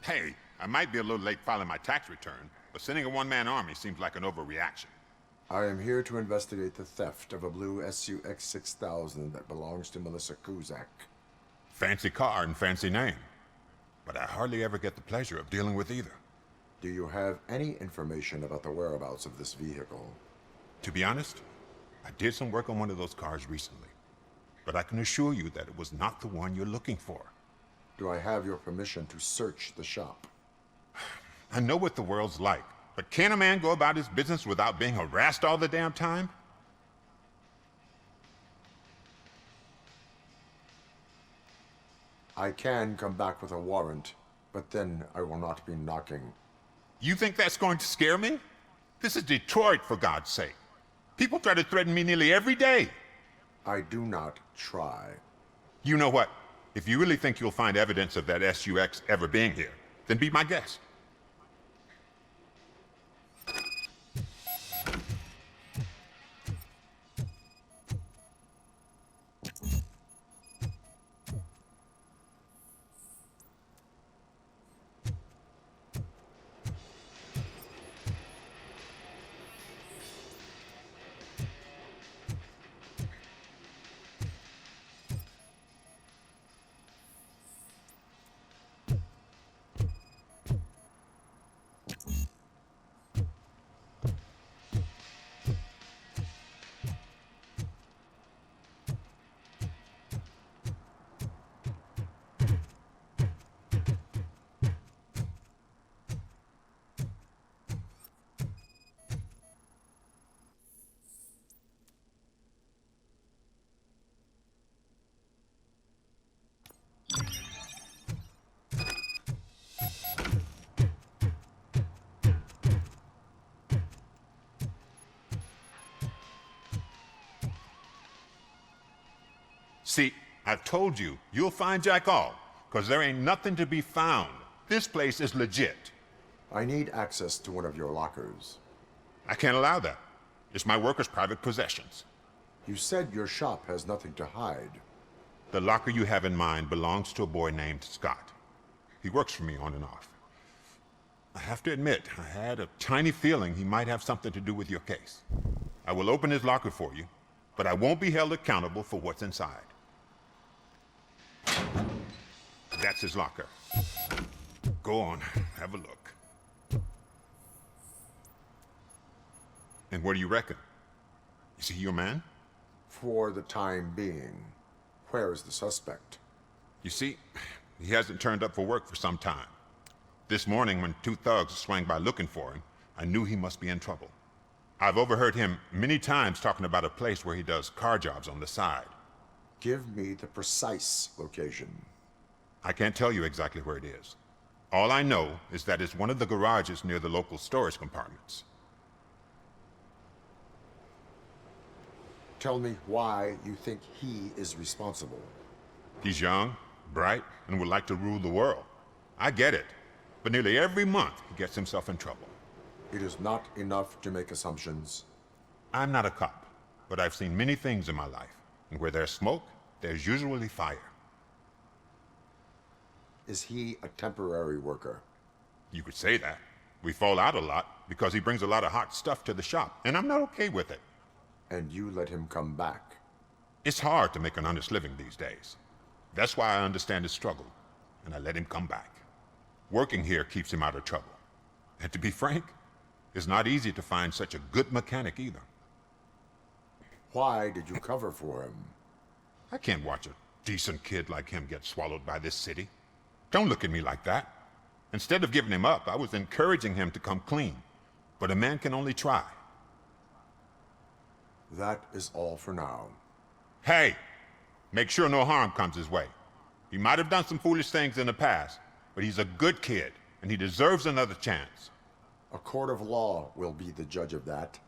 Hey, I might be a little late filing my tax return, but sending a one-man army seems like an overreaction. I am here to investigate the theft of a blue SUX 6000 that belongs to Melissa Kuzak. Fancy car and fancy name. But I hardly ever get the pleasure of dealing with either. Do you have any information about the whereabouts of this vehicle? To be honest, I did some work on one of those cars recently. But I can assure you that it was not the one you're looking for. Do I have your permission to search the shop? I know what the world's like, but can a man go about his business without being harassed all the damn time? I can come back with a warrant, but then I will not be knocking. You think that's going to scare me? This is Detroit, for God's sake. People try to threaten me nearly every day. I do not try. You know what? If you really think you'll find evidence of that SUX ever being here, then be my guest. See, I've told you, you'll find Jack all, because there ain't nothing to be found. This place is legit. I need access to one of your lockers. I can't allow that. It's my workers' private possessions. You said your shop has nothing to hide. The locker you have in mind belongs to a boy named Scott. He works for me on and off. I have to admit, I had a tiny feeling he might have something to do with your case. I will open his locker for you, but I won't be held accountable for what's inside. That's his locker. Go on, have a look. And what do you reckon? Is he your man? For the time being. Where is the suspect? You see, he hasn't turned up for work for some time. This morning, when two thugs swang by looking for him, I knew he must be in trouble. I've overheard him many times talking about a place where he does car jobs on the side. Give me the precise location. I can't tell you exactly where it is. All I know is that it's one of the garages near the local storage compartments. Tell me why you think he is responsible. He's young, bright, and would like to rule the world. I get it. But nearly every month, he gets himself in trouble. It is not enough to make assumptions. I'm not a cop, but I've seen many things in my life. And where there's smoke, there's usually fire. Is he a temporary worker? You could say that. We fall out a lot because he brings a lot of hot stuff to the shop, and I'm not okay with it. And you let him come back? It's hard to make an honest living these days. That's why I understand his struggle, and I let him come back. Working here keeps him out of trouble. And to be frank, it's not easy to find such a good mechanic either. Why did you cover for him? I can't watch a decent kid like him get swallowed by this city. Don't look at me like that. Instead of giving him up, I was encouraging him to come clean. But a man can only try. That is all for now. Hey! Make sure no harm comes his way. He might have done some foolish things in the past, but he's a good kid, and he deserves another chance. A court of law will be the judge of that.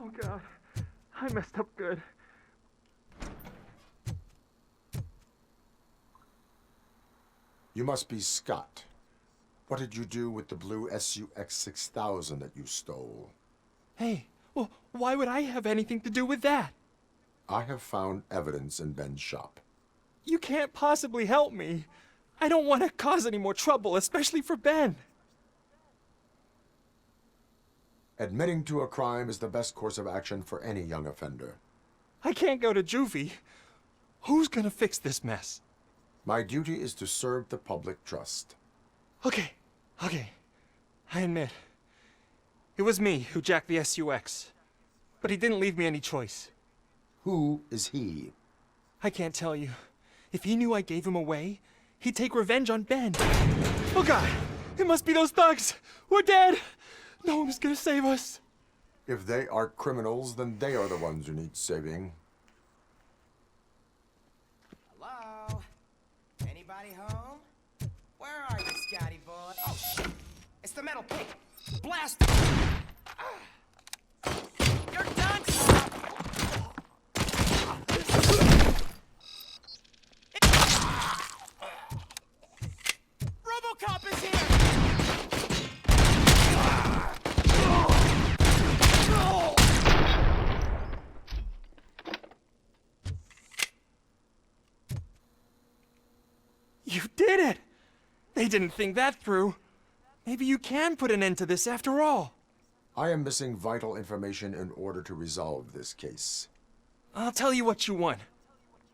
Oh God, I messed up good. You must be Scott. What did you do with the blue SUX 6000 that you stole? Hey, well, why would I have anything to do with that? I have found evidence in Ben's shop. You can't possibly help me. I don't want to cause any more trouble, especially for Ben. Admitting to a crime is the best course of action for any young offender. I can't go to juvie. Who's gonna fix this mess? My duty is to serve the public trust. Okay. I admit. It was me who jacked the SUX. But he didn't leave me any choice. Who is he? I can't tell you. If he knew I gave him away, he'd take revenge on Ben. Oh God! It must be those thugs! We're dead! No one's gonna save us. If they are criminals, then they are the ones who need saving. Hello? Anybody home? Where are you, Scotty boy? Oh, shit. It's the metal pig. Blast it! You're done, Cop! RoboCop is here! You did it! They didn't think that through. Maybe you can put an end to this after all. I am missing vital information in order to resolve this case. I'll tell you what you want.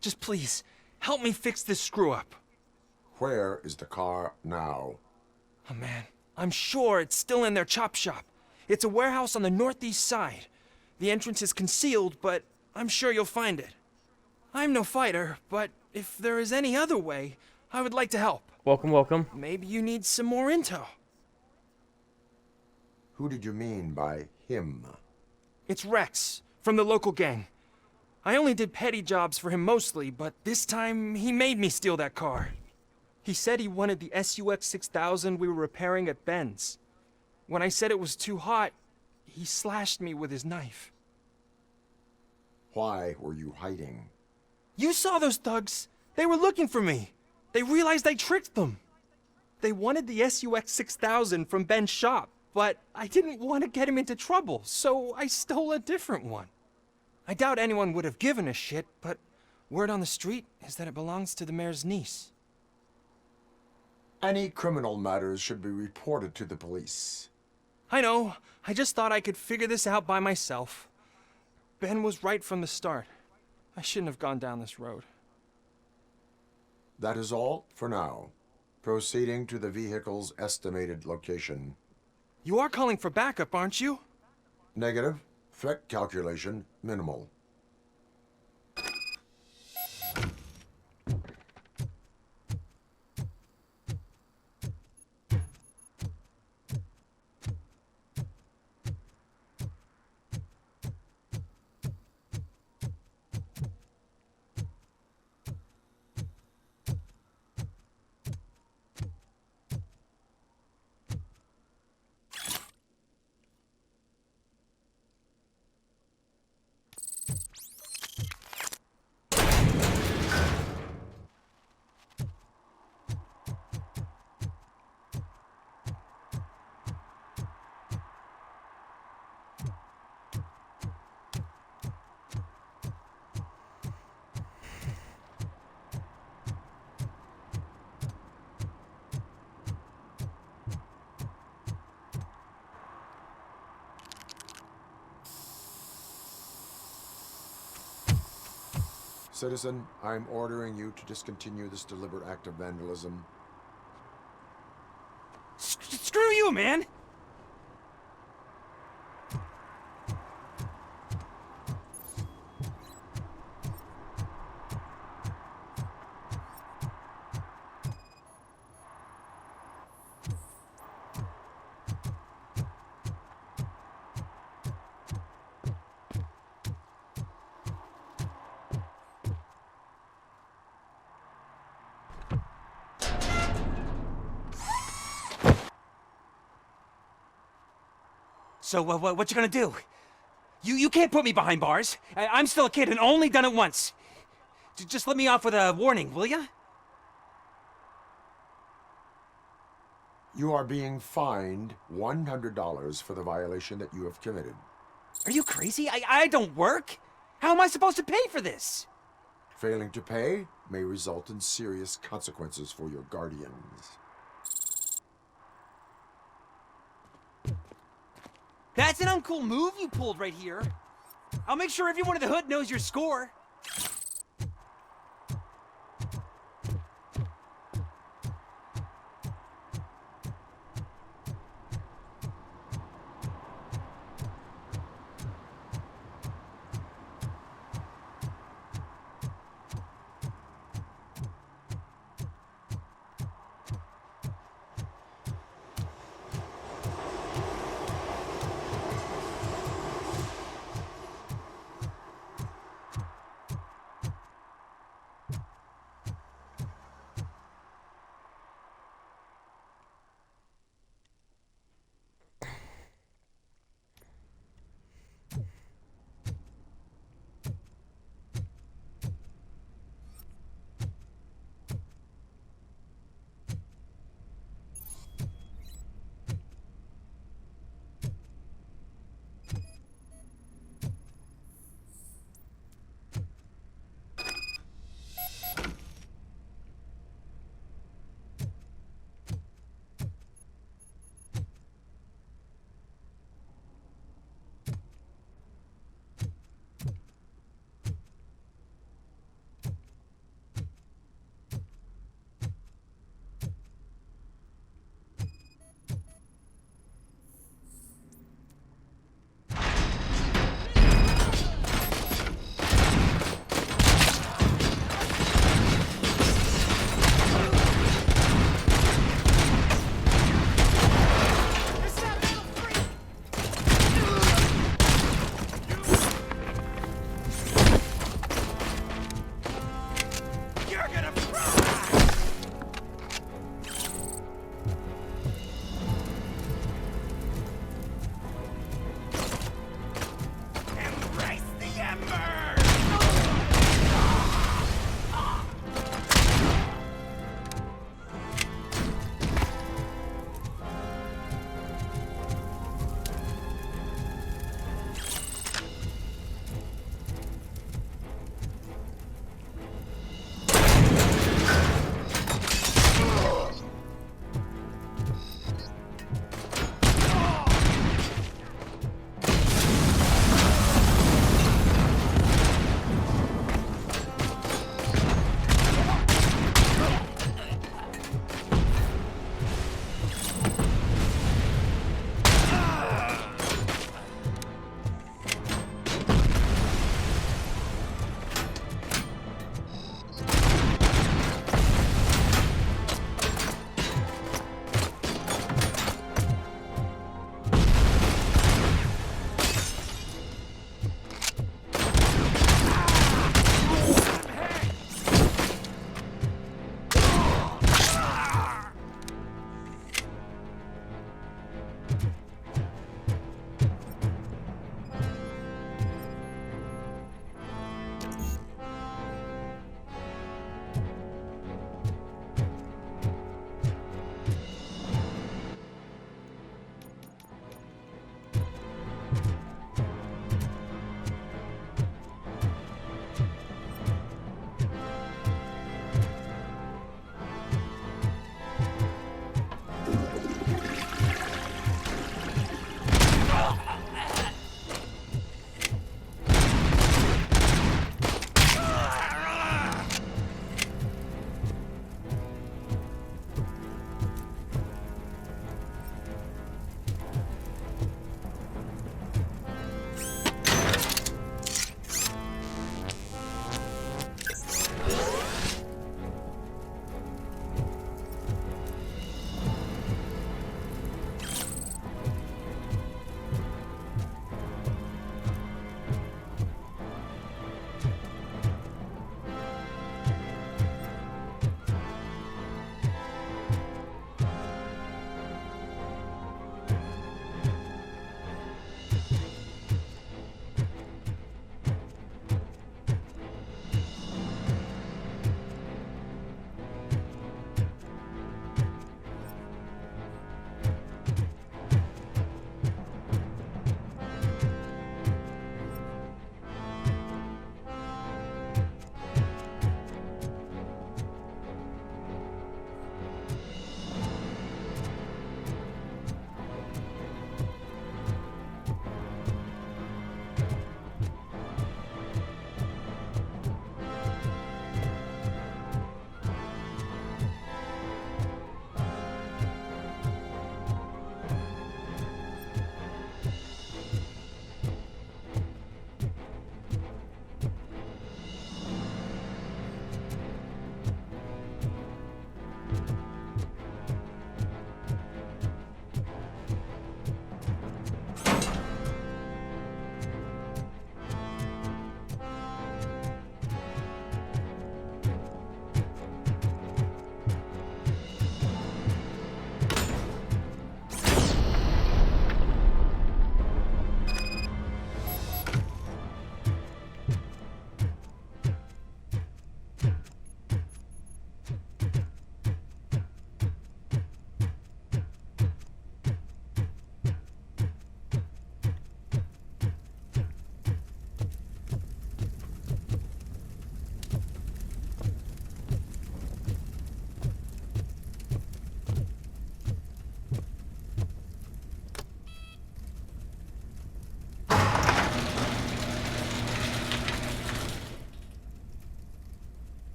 Just please, help me fix this screw-up. Where is the car now? Oh man, I'm sure it's still in their chop shop. It's a warehouse on the northeast side. The entrance is concealed, but I'm sure you'll find it. I'm no fighter, but if there is any other way, I would like to help. Welcome. Maybe you need some more intel. Who did you mean by him? It's Rex, from the local gang. I only did petty jobs for him mostly, but this time he made me steal that car. He said he wanted the SUX 6000 we were repairing at Ben's. When I said it was too hot, he slashed me with his knife. Why were you hiding? You saw those thugs. They were looking for me. They realized I tricked them. They wanted the SUX 6000 from Ben's shop, but I didn't want to get him into trouble, so I stole a different one. I doubt anyone would have given a shit, but word on the street is that it belongs to the mayor's niece. Any criminal matters should be reported to the police. I know. I just thought I could figure this out by myself. Ben was right from the start. I shouldn't have gone down this road. That is all for now. Proceeding to the vehicle's estimated location. You are calling for backup, aren't you? Negative. Threat calculation minimal. Citizen, I'm ordering you to discontinue this deliberate act of vandalism. Screw you, man! So, what you gonna do? You can't put me behind bars. I'm still a kid and only done it once. Just let me off with a warning, will ya? You are being fined $100 for the violation that you have committed. Are you crazy? I don't work. How am I supposed to pay for this? Failing to pay may result in serious consequences for your guardians. That's an uncool move you pulled right here. I'll make sure everyone in the hood knows your score.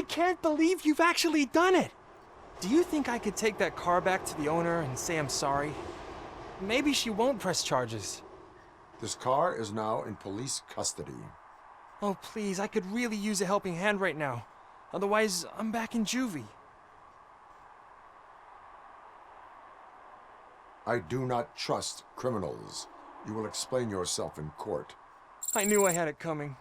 can't believe you've actually done it! Do you think I could take that car back to the owner and say I'm sorry? Maybe she won't press charges. This car is now in police custody. Oh, please, I could really use a helping hand right now. Otherwise, I'm back in juvie. I do not trust criminals. You will explain yourself in court. I knew I had it coming.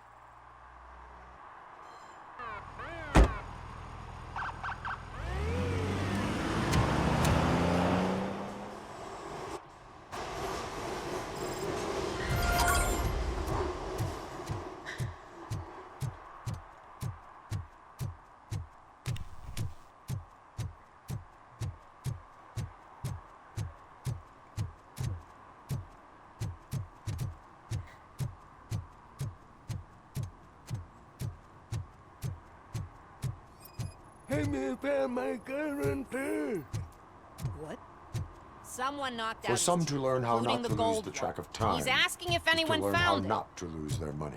What? Someone knocked out For some his to teeth, learn how including not the to lose gold the one. track of time. He's asking if is anyone to learn found how it. not to lose their money.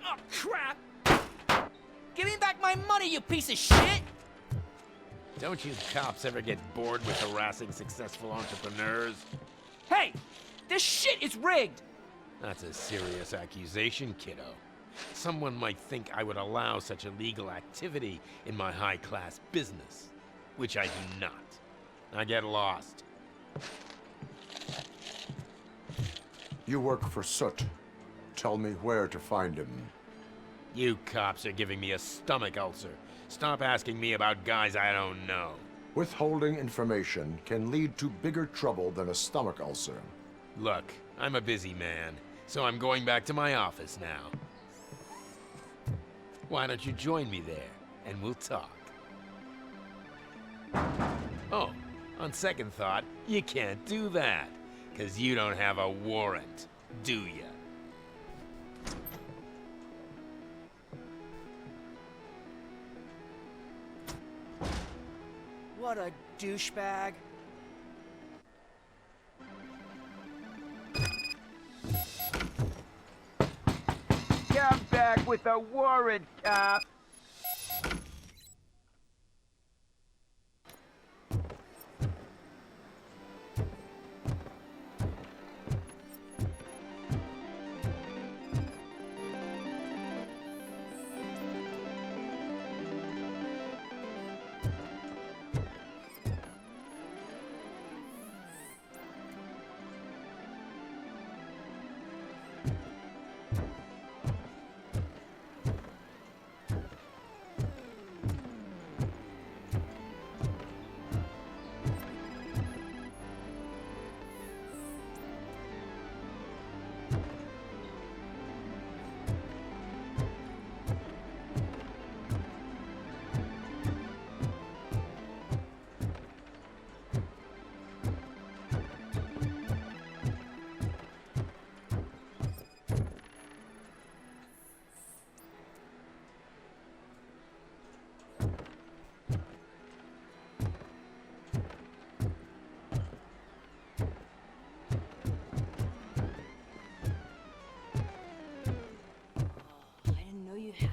Oh, crap! Give me back my money, you piece of shit! Don't you cops ever get bored with harassing successful entrepreneurs? Hey! This shit is rigged! That's a serious accusation, kiddo. Someone might think I would allow such illegal activity in my high-class business, which I do not. I get lost. You work for Soot. Tell me where to find him. You cops are giving me a stomach ulcer. Stop asking me about guys I don't know. Withholding information can lead to bigger trouble than a stomach ulcer. Look, I'm a busy man, so I'm going back to my office now. Why don't you join me there, and we'll talk. Oh, on second thought, you can't do that, 'cause you don't have a warrant, do ya? What a douchebag. Come back with a warrant, cop!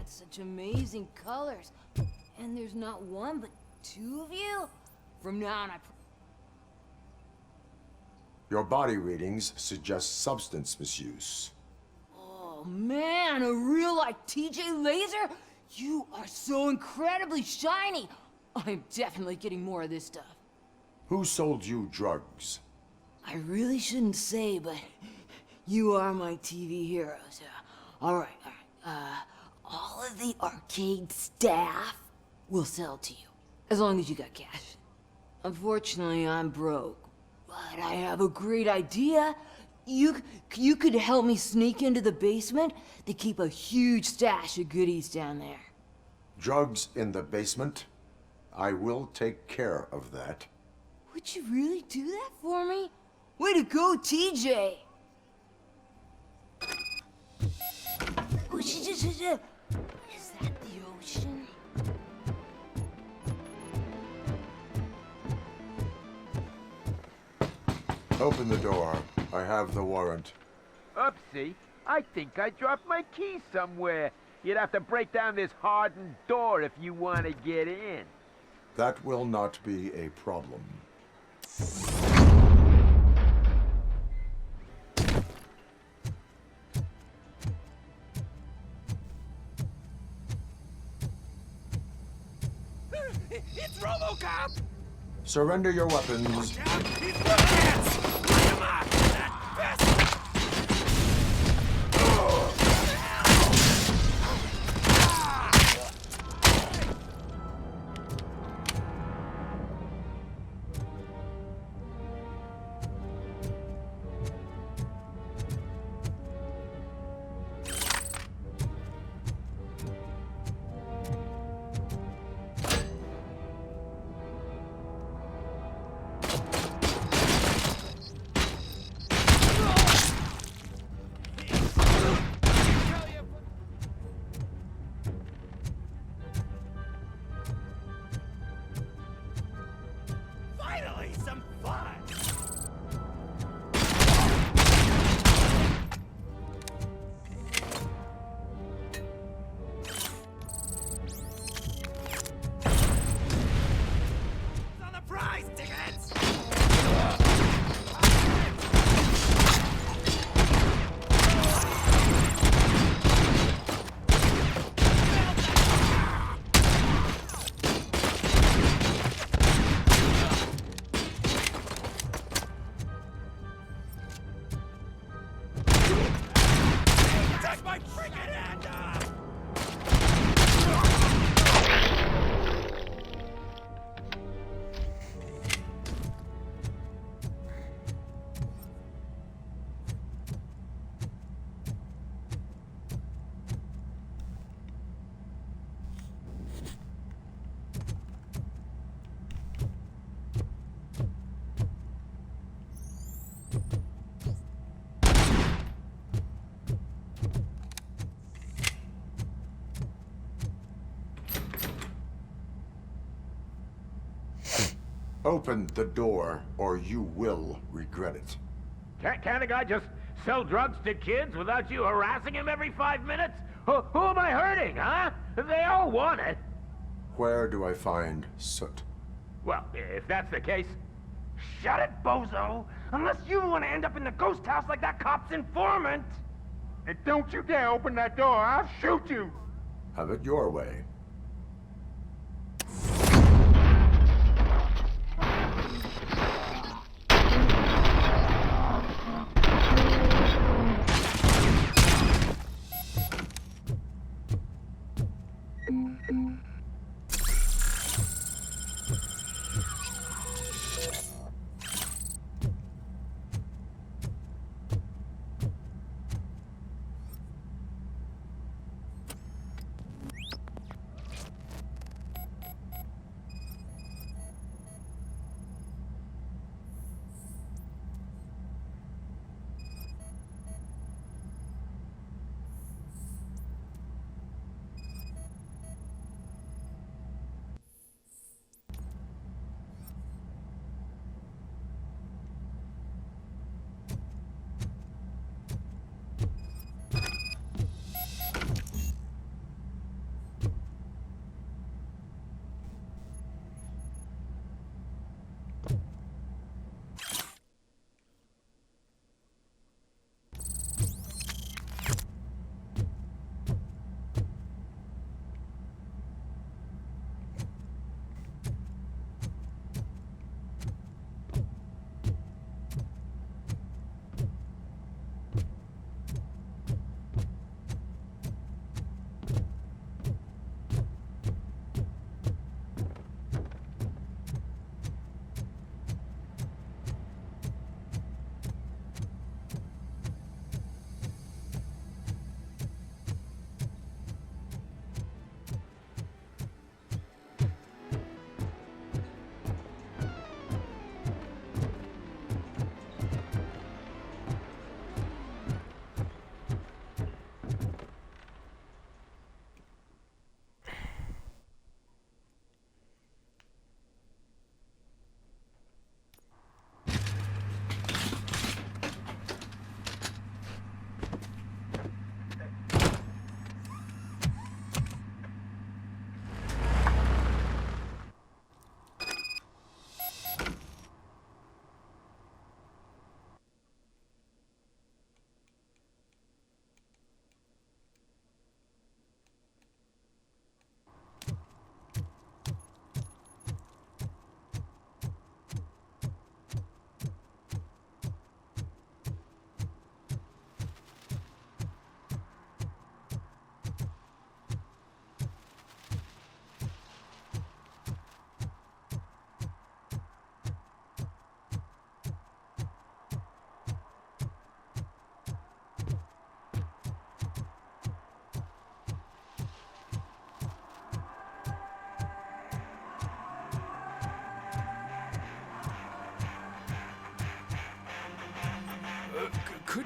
Such amazing colors. And there's not one, but two of you? From now on, Your body readings suggest substance misuse. Oh man, a real-life TJ Laser? You are so incredibly shiny! I'm definitely getting more of this stuff. Who sold you drugs? I really shouldn't say, but you are my TV heroes. Alright. All of the arcade staff will sell to you, as long as you got cash. Unfortunately, I'm broke, but I have a great idea. You could help me sneak into the basement? They keep a huge stash of goodies down there. Drugs in the basement? I will take care of that. Would you really do that for me? Way to go, TJ! Is that the ocean? Open the door. I have the warrant. Oopsie. I think I dropped my keys somewhere. You'd have to break down this hardened door if you want to get in. That will not be a problem. It's RoboCop! Surrender your weapons. He's looking at us! Come on, that bastard! Finally, some fun! It's on the prize tickets! Take my freaking hand off! Open the door, or you will regret it. Can't a guy just sell drugs to kids without you harassing him every 5 minutes? Who am I hurting, huh? They all want it. Where do I find Soot? Well, if that's the case, shut it, bozo! Unless you want to end up in the ghost house like that cop's informant! And don't you dare open that door, I'll shoot you! Have it your way.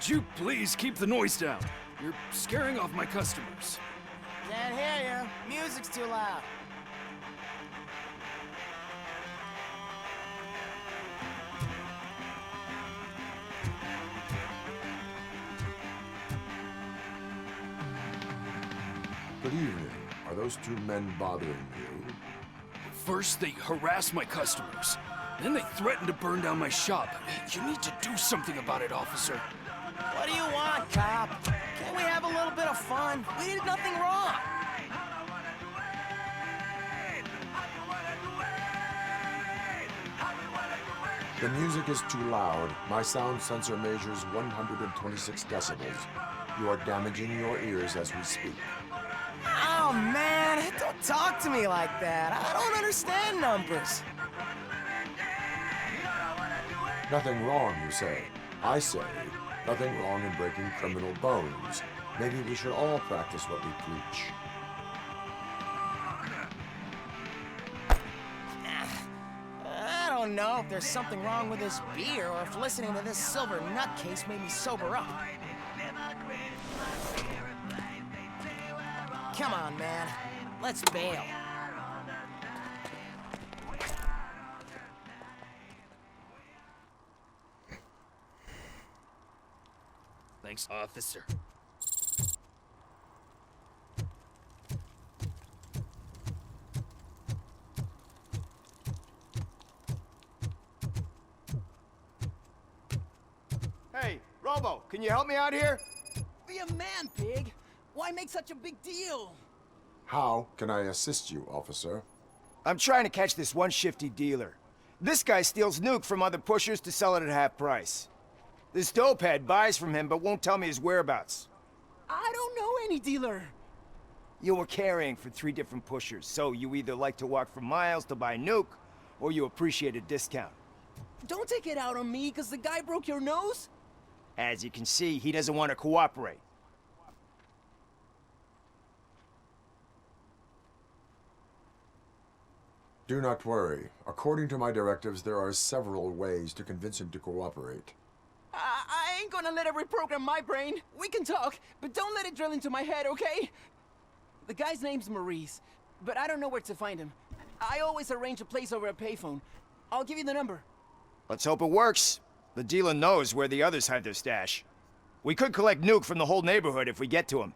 Would you please keep the noise down? You're scaring off my customers. Can't hear you. Music's too loud. Good evening. Are those two men bothering you? First, they harass my customers. Then they threaten to burn down my shop. You need to do something about it, officer. What do you want, cop? Can't we have a little bit of fun? We did nothing wrong. The music is too loud. My sound sensor measures 126 decibels. You are damaging your ears as we speak. Oh, man, don't talk to me like that. I don't understand numbers. Nothing wrong, you say. I say, nothing wrong in breaking criminal bones. Maybe we should all practice what we preach. I don't know if there's something wrong with this beer or if listening to this silver nutcase made me sober up. Come on, man. Let's bail. Thanks, officer. Hey, Robo, can you help me out here? Be a man, pig. Why make such a big deal? How can I assist you, officer? I'm trying to catch this one shifty dealer. This guy steals nuke from other pushers to sell it at half price. This dopehead buys from him but won't tell me his whereabouts. I don't know any dealer. You were carrying for 3 different pushers, so you either like to walk for miles to buy nuke, or you appreciate a discount. Don't take it out on me, because the guy broke your nose? As you can see, he doesn't want to cooperate. Do not worry. According to my directives, there are several ways to convince him to cooperate. I ain't gonna let it reprogram my brain. We can talk, but don't let it drill into my head, okay? The guy's name's Maurice, but I don't know where to find him. I always arrange a place over a payphone. I'll give you the number. Let's hope it works. The dealer knows where the others hide their stash. We could collect nuke from the whole neighborhood if we get to him.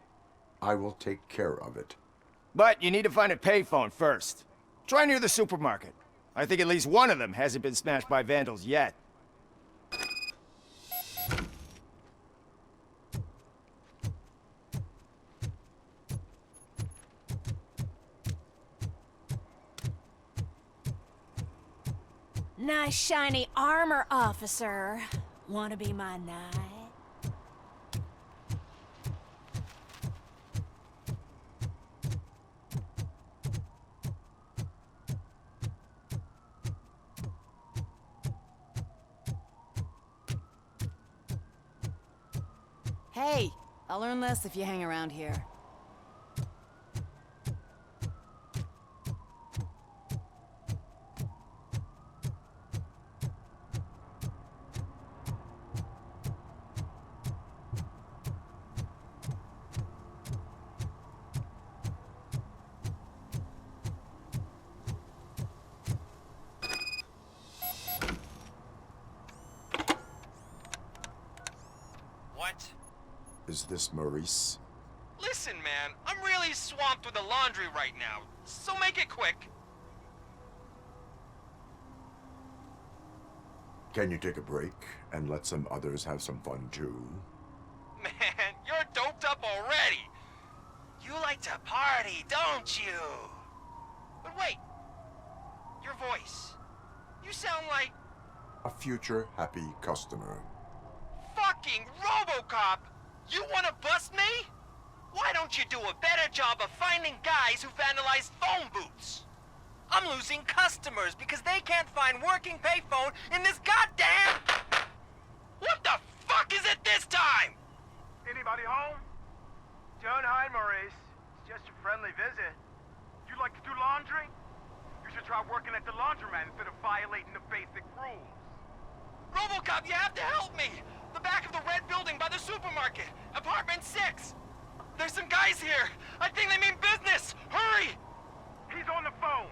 I will take care of it. But you need to find a payphone first. Try near the supermarket. I think at least one of them hasn't been smashed by vandals yet. Nice shiny armor, officer. Wanna be my knight? Hey, I'll learn less if you hang around here. What? Is this Maurice? Listen, man, I'm really swamped with the laundry right now, so make it quick. Can you take a break and let some others have some fun too? Man, you're doped up already. You like to party, don't you? But wait, your voice. You sound like A future happy customer. fucking RoboCop. You want to bust me? Why don't you do a better job of finding guys who vandalized phone booths? I'm losing customers because they can't find working payphone in this goddamn... What the fuck is it this time? Anybody home? Don't hide, Maurice. It's just a friendly visit. You like to do laundry? You should try working at the laundromat instead of violating the basic rules. RoboCop, you have to help me! The back of the red building by the supermarket. Apartment 6. There's some guys here. I think they mean business. Hurry! He's on the phone.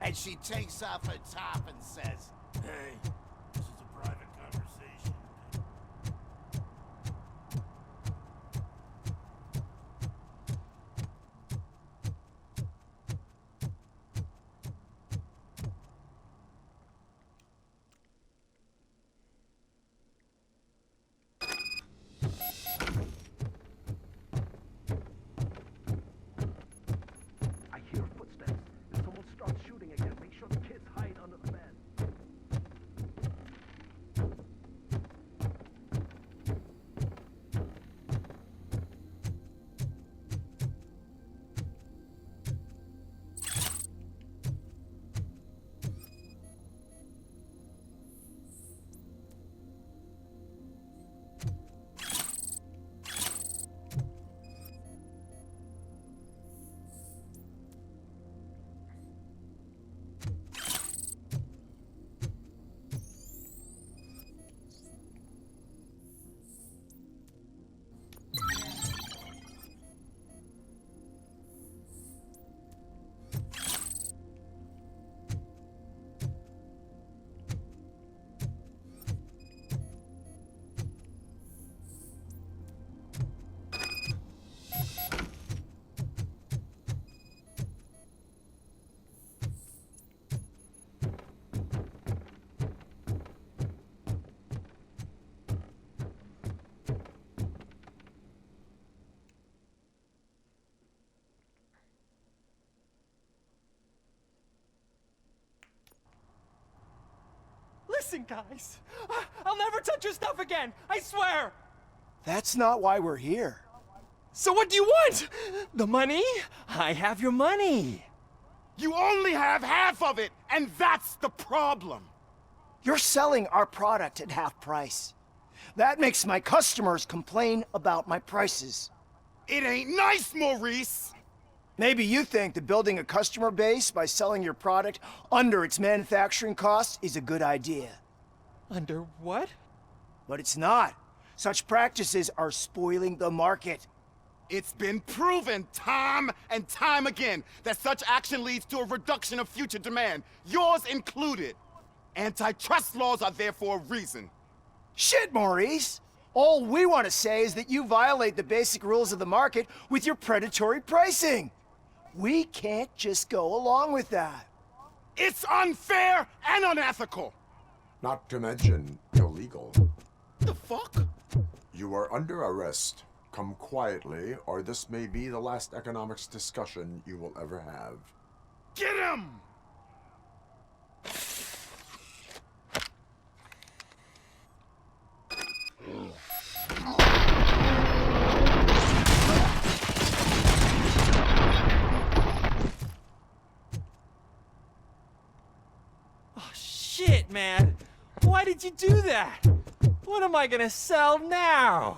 And she takes off her top and says, "Hey, this is a private conversation." I hear footsteps. If someone starts shooting again, make sure the kids hide under the bed. Listen, guys. I'll never touch your stuff again. I swear. That's not why we're here. So what do you want? The money? I have your money. You only have half of it, and that's the problem. You're selling our product at half price. That makes my customers complain about my prices. It ain't nice, Maurice! Maybe you think that building a customer base by selling your product under its manufacturing costs is a good idea. Under what? But it's not. Such practices are spoiling the market. It's been proven time and time again that such action leads to a reduction of future demand, yours included. Antitrust laws are there for a reason. Shit, Maurice! All we want to say is that you violate the basic rules of the market with your predatory pricing. We can't just go along with that. It's unfair and unethical! Not to mention illegal. The fuck? You are under arrest. Come quietly, or this may be the last economics discussion you will ever have. Get him! Oh, shit, man. Why did you do that? What am I gonna sell now?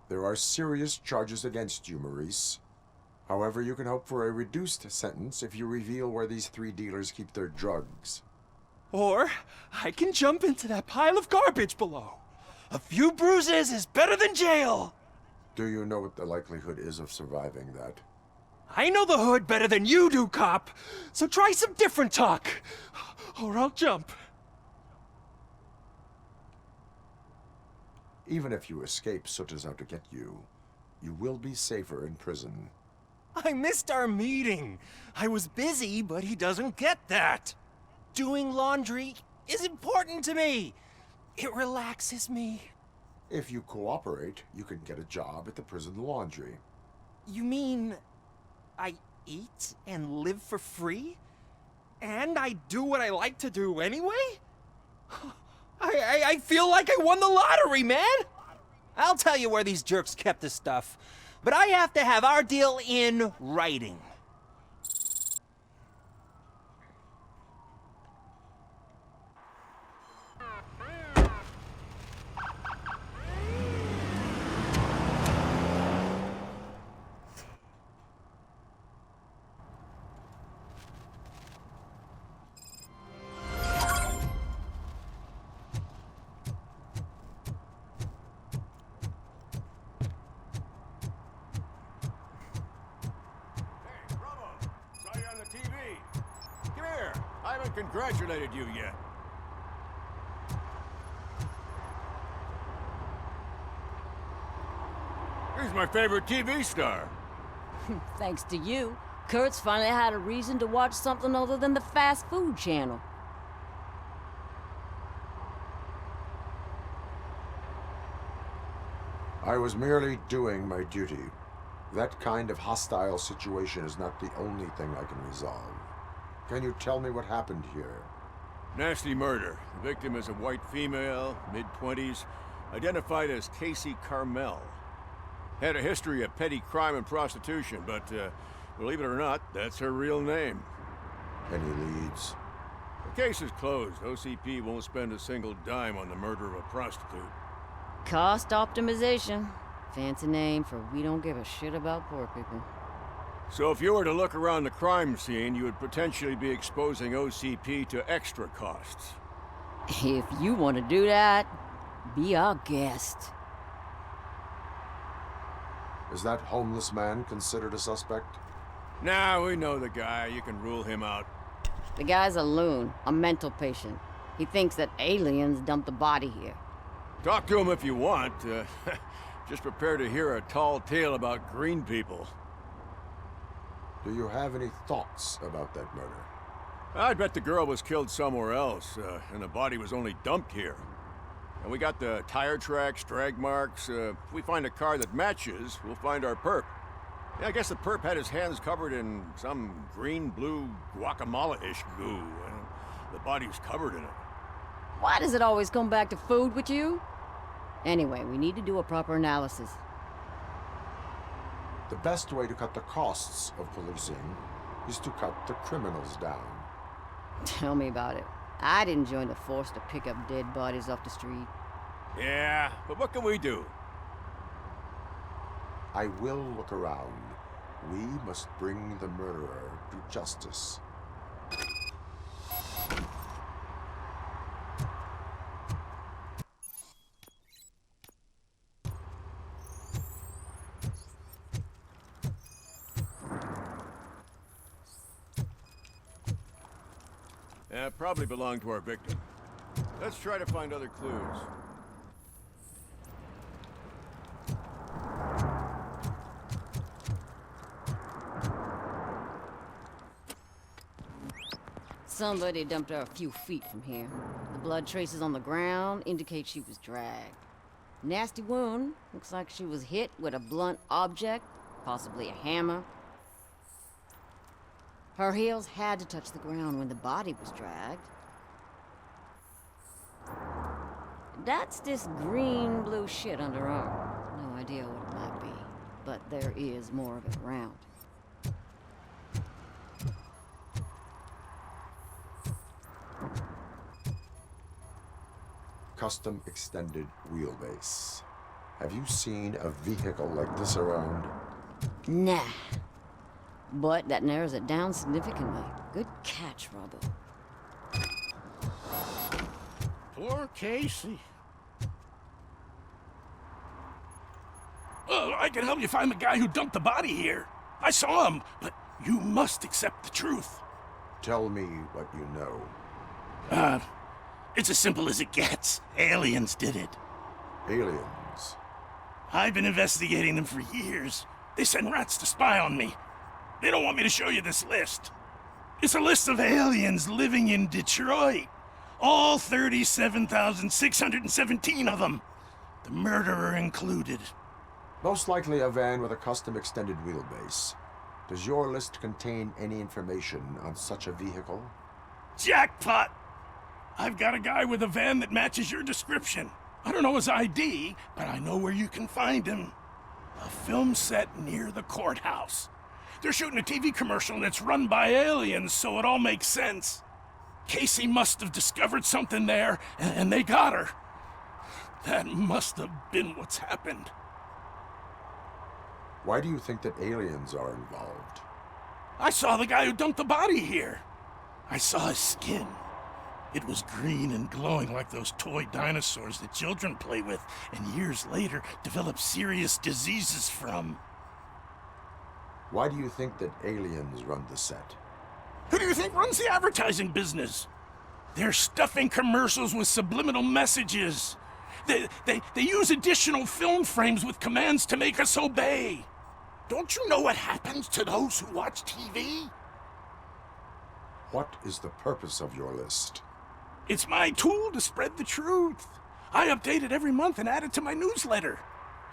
There are serious charges against you, Maurice. However, you can hope for a reduced sentence if you reveal where these 3 dealers keep their drugs. Or I can jump into that pile of garbage below. A few bruises is better than jail. Do you know what the likelihood is of surviving that? I know the hood better than you do, cop. So try some different talk, or I'll jump. Even if you escape Soot is out to get you, you will be safer in prison. I missed our meeting. I was busy, but he doesn't get that. Doing laundry is important to me. It relaxes me. If you cooperate, you can get a job at the prison laundry. You mean I eat and live for free? And I do what I like to do anyway? I feel like I won the lottery, man! I'll tell you where these jerks kept the stuff, but I have to have our deal in writing. I haven't congratulated you yet. He's my favorite TV star. Thanks to you, Kurt's finally had a reason to watch something other than the fast food channel. I was merely doing my duty. That kind of hostile situation is not the only thing I can resolve. Can you tell me what happened here? Nasty murder. The victim is a white female, mid-20s, identified as Casey Carmel. Had a history of petty crime and prostitution, but believe it or not, that's her real name. Any leads? The case is closed. OCP won't spend a single dime on the murder of a prostitute. Cost optimization. Fancy name for we don't give a shit about poor people. So if you were to look around the crime scene, you would potentially be exposing OCP to extra costs. If you want to do that, be our guest. Is that homeless man considered a suspect? Nah, we know the guy. You can rule him out. The guy's a loon, a mental patient. He thinks that aliens dumped the body here. Talk to him if you want. Just prepare to hear a tall tale about green people. Do you have any thoughts about that murder? I bet the girl was killed somewhere else, and the body was only dumped here. And we got the tire tracks, drag marks. If we find a car that matches, we'll find our perp. Yeah, I guess the perp had his hands covered in some green-blue guacamole-ish goo, and the body's covered in it. Why does it always come back to food with you? Anyway, we need to do a proper analysis. The best way to cut the costs of policing is to cut the criminals down. Tell me about it. I didn't join the force to pick up dead bodies off the street. Yeah, but what can we do? I will look around. We must bring the murderer to justice. Probably belonged to our victim. Let's try to find other clues. Somebody dumped her a few feet from here. The blood traces on the ground indicate she was dragged. Nasty wound. Looks like she was hit with a blunt object, possibly a hammer. Her heels had to touch the ground when the body was dragged. That's this green-blue shit under her arm. No idea what it might be, but there is more of it around. Custom extended wheelbase. Have you seen a vehicle like this around? Nah. But that narrows it down significantly. Good catch, Robo. Poor Casey. Oh, I can help you find the guy who dumped the body here. I saw him, but you must accept the truth. Tell me what you know. It's as simple as it gets. Aliens did it. Aliens? I've been investigating them for years. They send rats to spy on me. They don't want me to show you this list. It's a list of aliens living in Detroit. All 37,617 of them. The murderer included. Most likely a van with a custom extended wheelbase. Does your list contain any information on such a vehicle? Jackpot! I've got a guy with a van that matches your description. I don't know his ID, but I know where you can find him. A film set near the courthouse. They're shooting a TV commercial and it's run by aliens, so it all makes sense. Casey must have discovered something there, and they got her. That must have been what's happened. Why do you think that aliens are involved? I saw the guy who dumped the body here. I saw his skin. It was green and glowing like those toy dinosaurs that children play with and years later develop serious diseases from. Why do you think that aliens run the set? Who do you think runs the advertising business? They're stuffing commercials with subliminal messages. They use additional film frames with commands to make us obey. Don't you know what happens to those who watch TV? What is the purpose of your list? It's my tool to spread the truth. I update it every month and add it to my newsletter.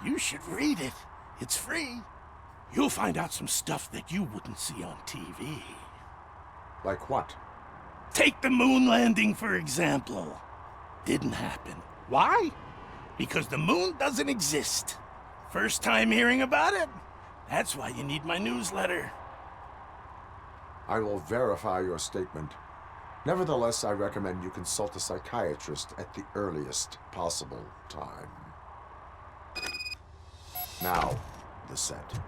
You should read it. It's free. You'll find out some stuff that you wouldn't see on TV. Like what? Take the moon landing, for example. Didn't happen. Why? Because the moon doesn't exist. First time hearing about it? That's why you need my newsletter. I will verify your statement. Nevertheless, I recommend you consult a psychiatrist at the earliest possible time. Now, the set.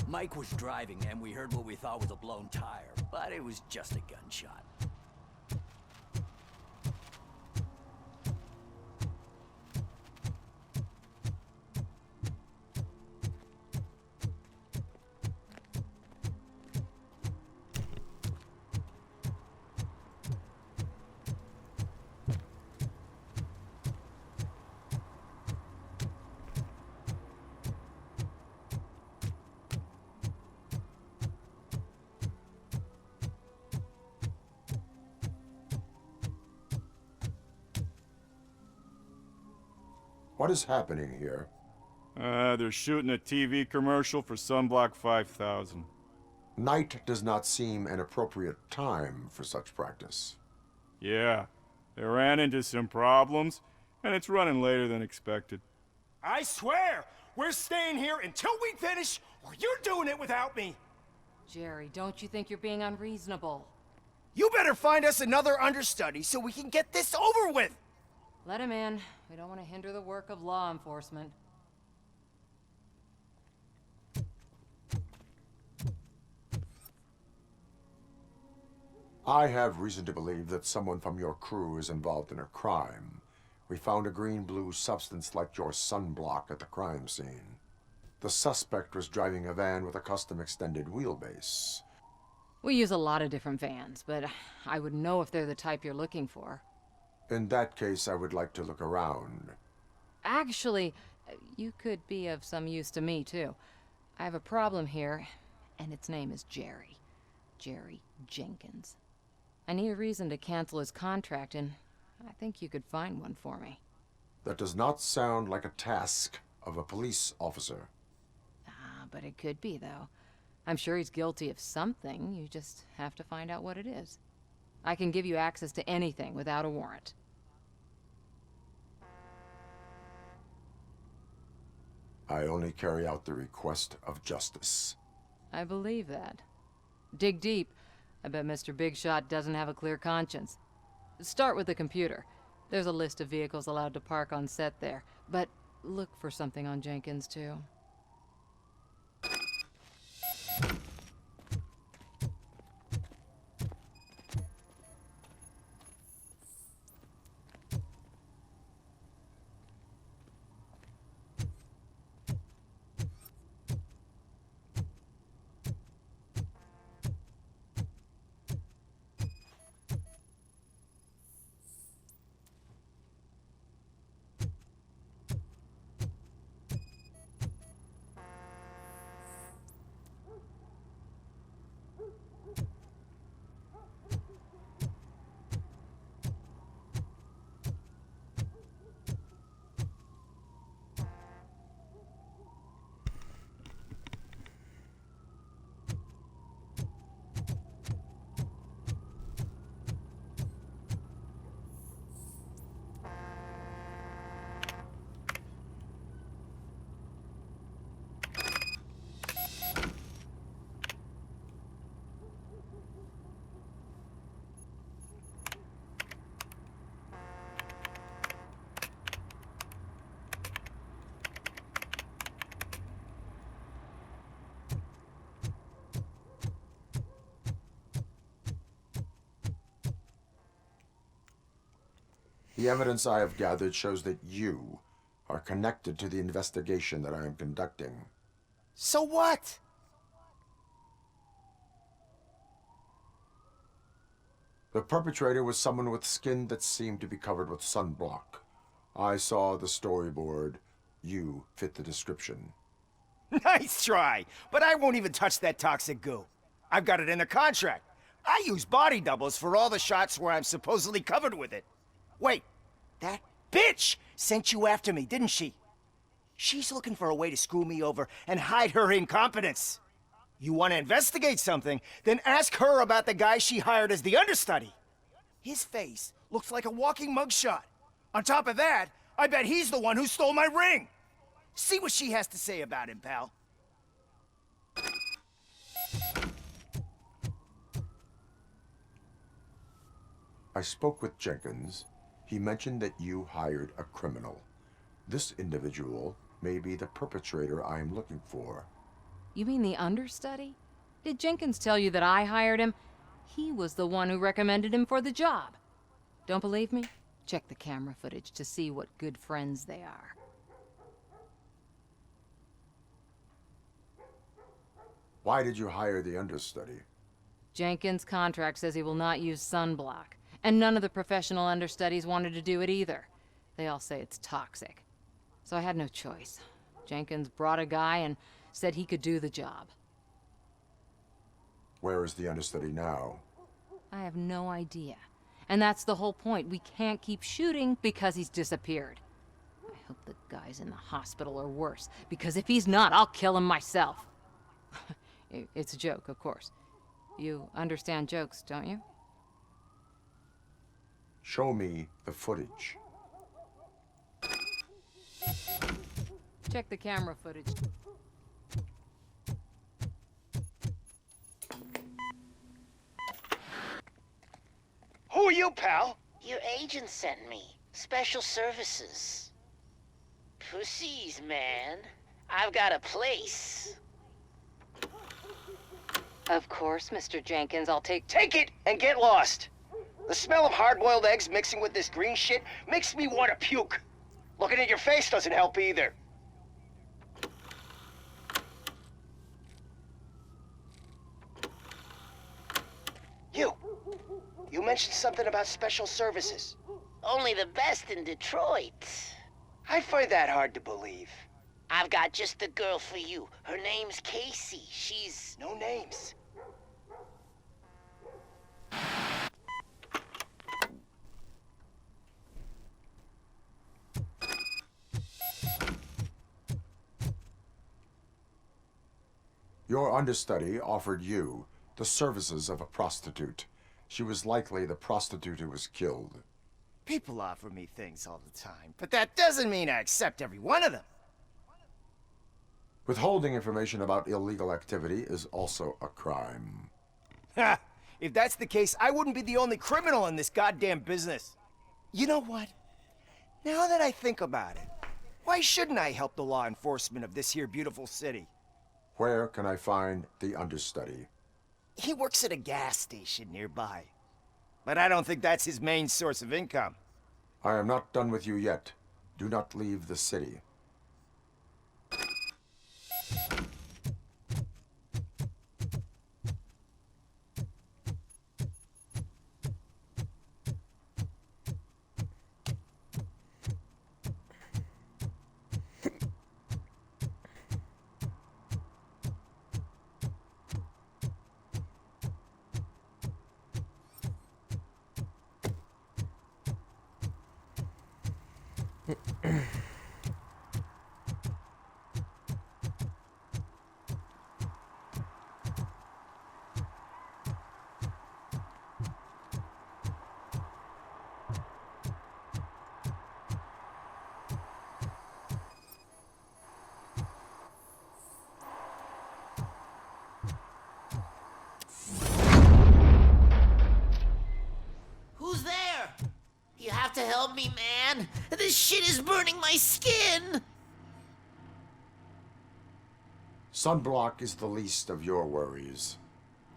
Mike was driving and we heard what we thought was a blown tire, but it was just a gunshot. What is happening here? They're shooting a TV commercial for Sunblock 5000. Night does not seem an appropriate time for such practice. Yeah, they ran into some problems, and it's running later than expected. I swear, we're staying here until we finish, or you're doing it without me. Jerry, don't you think you're being unreasonable? You better find us another understudy so we can get this over with. Let him in. We don't want to hinder the work of law enforcement. I have reason to believe that someone from your crew is involved in a crime. We found a green-blue substance like your sunblock at the crime scene. The suspect was driving a van with a custom extended wheelbase. We use a lot of different vans, but I would know if they're the type you're looking for. In that case, I would like to look around. Actually, you could be of some use to me, too. I have a problem here, and its name is Jerry. Jerry Jenkins. I need a reason to cancel his contract, and I think you could find one for me. That does not sound like a task of a police officer. But it could be, though. I'm sure he's guilty of something. You just have to find out what it is. I can give you access to anything without a warrant. I only carry out the request of justice. I believe that. Dig deep. I bet Mr. Big Shot doesn't have a clear conscience. Start with the computer. There's a list of vehicles allowed to park on set there. But look for something on Jenkins, too. The evidence I have gathered shows that you are connected to the investigation that I am conducting. So what? The perpetrator was someone with skin that seemed to be covered with sunblock. I saw the storyboard. You fit the description. Nice try, but I won't even touch that toxic goo. I've got it in the contract. I use body doubles for all the shots where I'm supposedly covered with it. Wait, that bitch sent you after me, didn't she? She's looking for a way to screw me over and hide her incompetence. You want to investigate something, then ask her about the guy she hired as the understudy. His face looks like a walking mugshot. On top of that, I bet he's the one who stole my ring. See what she has to say about him, pal. I spoke with Jenkins. He mentioned that you hired a criminal. This individual may be the perpetrator I am looking for. You mean the understudy? Did Jenkins tell you that I hired him? He was the one who recommended him for the job. Don't believe me? Check the camera footage to see what good friends they are. Why did you hire the understudy? Jenkins' contract says he will not use sunblock, and none of the professional understudies wanted to do it either. They all say it's toxic. So I had no choice. Jenkins brought a guy and said he could do the job. Where is the understudy now? I have no idea. And that's the whole point. We can't keep shooting because he's disappeared. I hope the guy's in the hospital or worse, because if he's not, I'll kill him myself. It's a joke, of course. You understand jokes, don't you? Show me the footage. Check the camera footage. Who are you, pal? Your agent sent me. Special services. Pussies, man. I've got a place. Of course, Mr. Jenkins, I'll take it and get lost. The smell of hard-boiled eggs mixing with this green shit makes me want to puke. Looking at your face doesn't help either. You mentioned something about special services. Only the best in Detroit. I find that hard to believe. I've got just the girl for you. Her name's Casey. She's... No names. Your understudy offered you the services of a prostitute. She was likely the prostitute who was killed. People offer me things all the time, but that doesn't mean I accept every one of them. Withholding information about illegal activity is also a crime. Ha! If that's the case, I wouldn't be the only criminal in this goddamn business. You know what? Now that I think about it, why shouldn't I help the law enforcement of this here beautiful city? Where can I find the understudy? He works at a gas station nearby. But I don't think that's his main source of income. I am not done with you yet. Do not leave the city. Who's there? You have to help me, man. This shit is burning my skin. Sunblock is the least of your worries.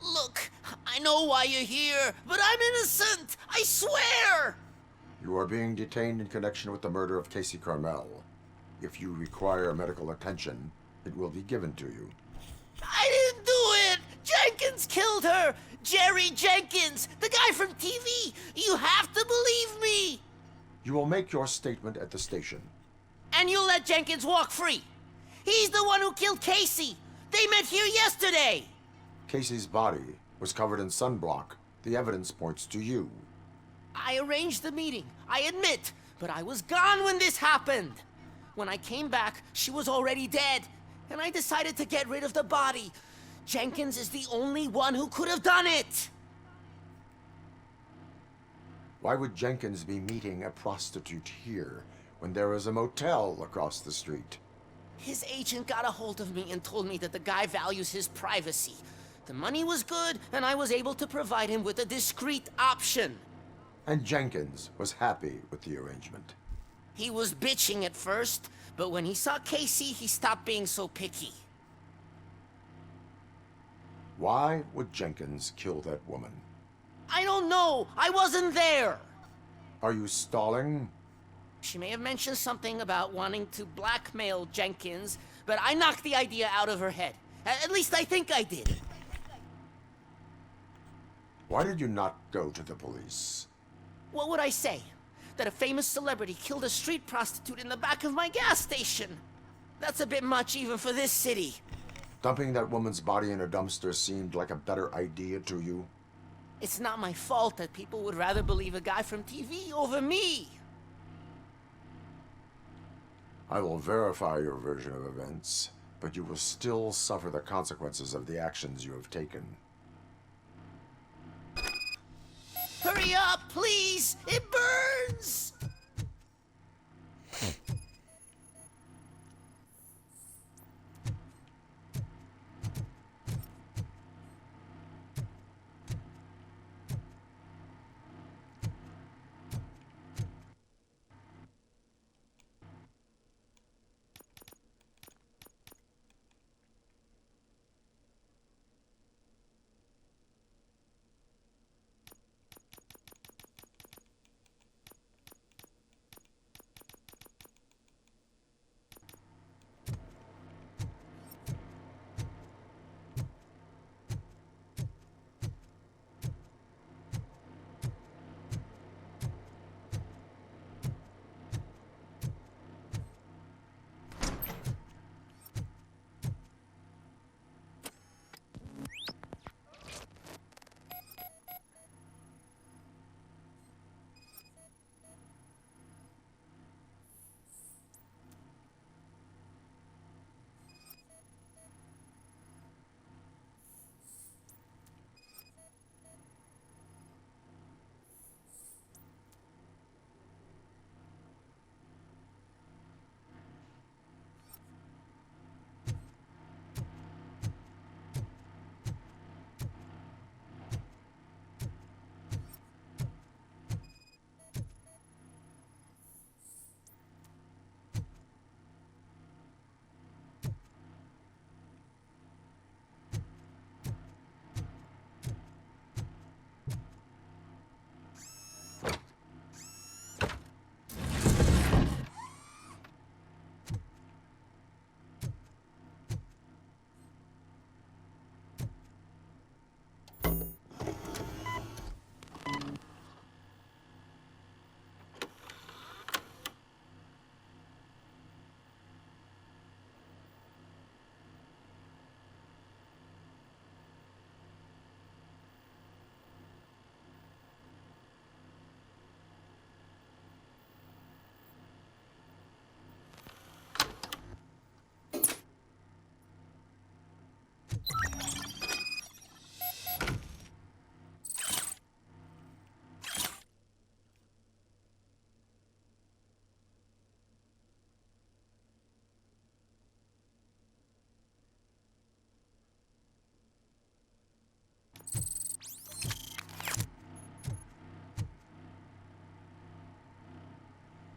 Look, I know why you're here, but I'm innocent. I swear. You are being detained in connection with the murder of Casey Carmel. If you require medical attention, it will be given to you. I didn't do it! Jenkins killed her! Jerry Jenkins! The guy from TV! You have to believe me! You will make your statement at the station. And you'll let Jenkins walk free! He's the one who killed Casey! They met here yesterday! Casey's body was covered in sunblock. The evidence points to you. I arranged the meeting, I admit, but I was gone when this happened. When I came back, she was already dead, and I decided to get rid of the body. Jenkins is the only one who could have done it! Why would Jenkins be meeting a prostitute here when there is a motel across the street? His agent got a hold of me and told me that the guy values his privacy. The money was good, and I was able to provide him with a discreet option. And Jenkins was happy with the arrangement. He was bitching at first, but when he saw Casey, he stopped being so picky. Why would Jenkins kill that woman? I don't know! I wasn't there! Are you stalling? She may have mentioned something about wanting to blackmail Jenkins, but I knocked the idea out of her head. At least I think I did. Why did you not go to the police? What would I say? That a famous celebrity killed a street prostitute in the back of my gas station? That's a bit much even for this city. Dumping that woman's body in a dumpster seemed like a better idea to you? It's not my fault that people would rather believe a guy from TV over me. I will verify your version of events, but you will still suffer the consequences of the actions you have taken. Hurry up, please! It burns!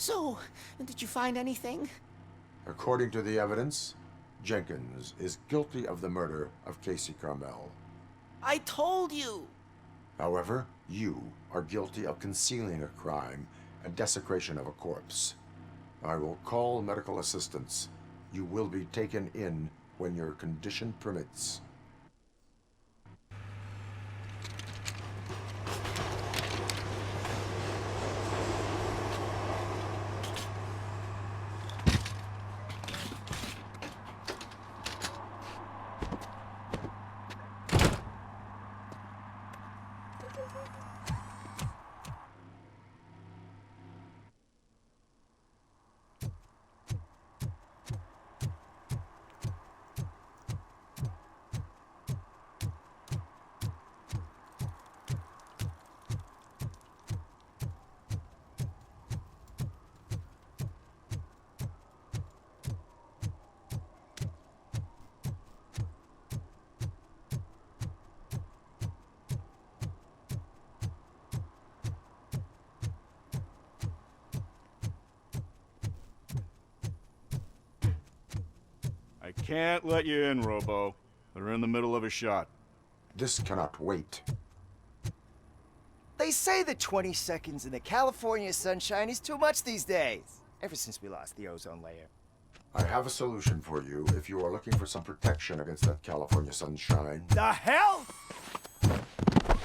So, did you find anything? According to the evidence, Jenkins is guilty of the murder of Casey Carmel. I told you! However, you are guilty of concealing a crime and desecration of a corpse. I will call medical assistance. You will be taken in when your condition permits. I can't let you in, Robo. They're in the middle of a shot. This cannot wait. They say that 20 seconds in the California sunshine is too much these days. Ever since we lost the ozone layer. I have a solution for you if you are looking for some protection against that California sunshine. The hell?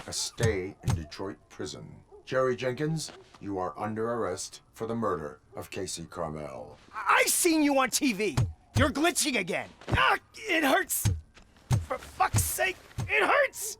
A stay in Detroit prison. Jerry Jenkins, you are under arrest for the murder of Casey Carmel. I seen you on TV. You're glitching again. Ah, it hurts. For fuck's sake, it hurts.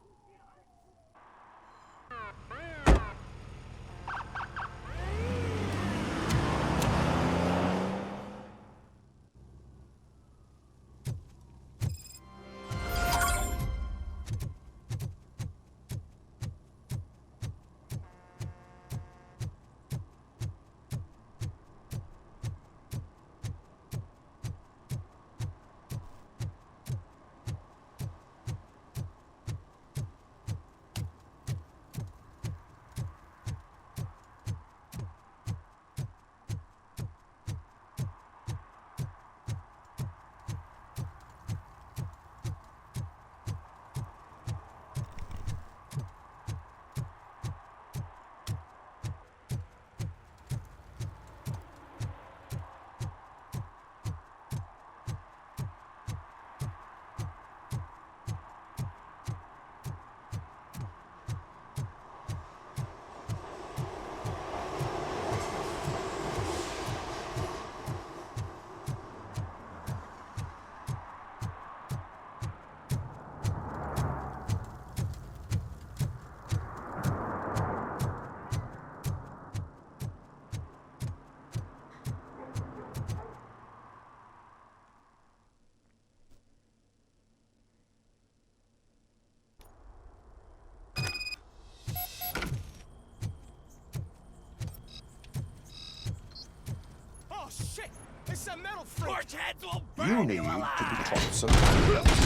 Shit! It's a metal freak! Torch heads will burn You need to be taught some.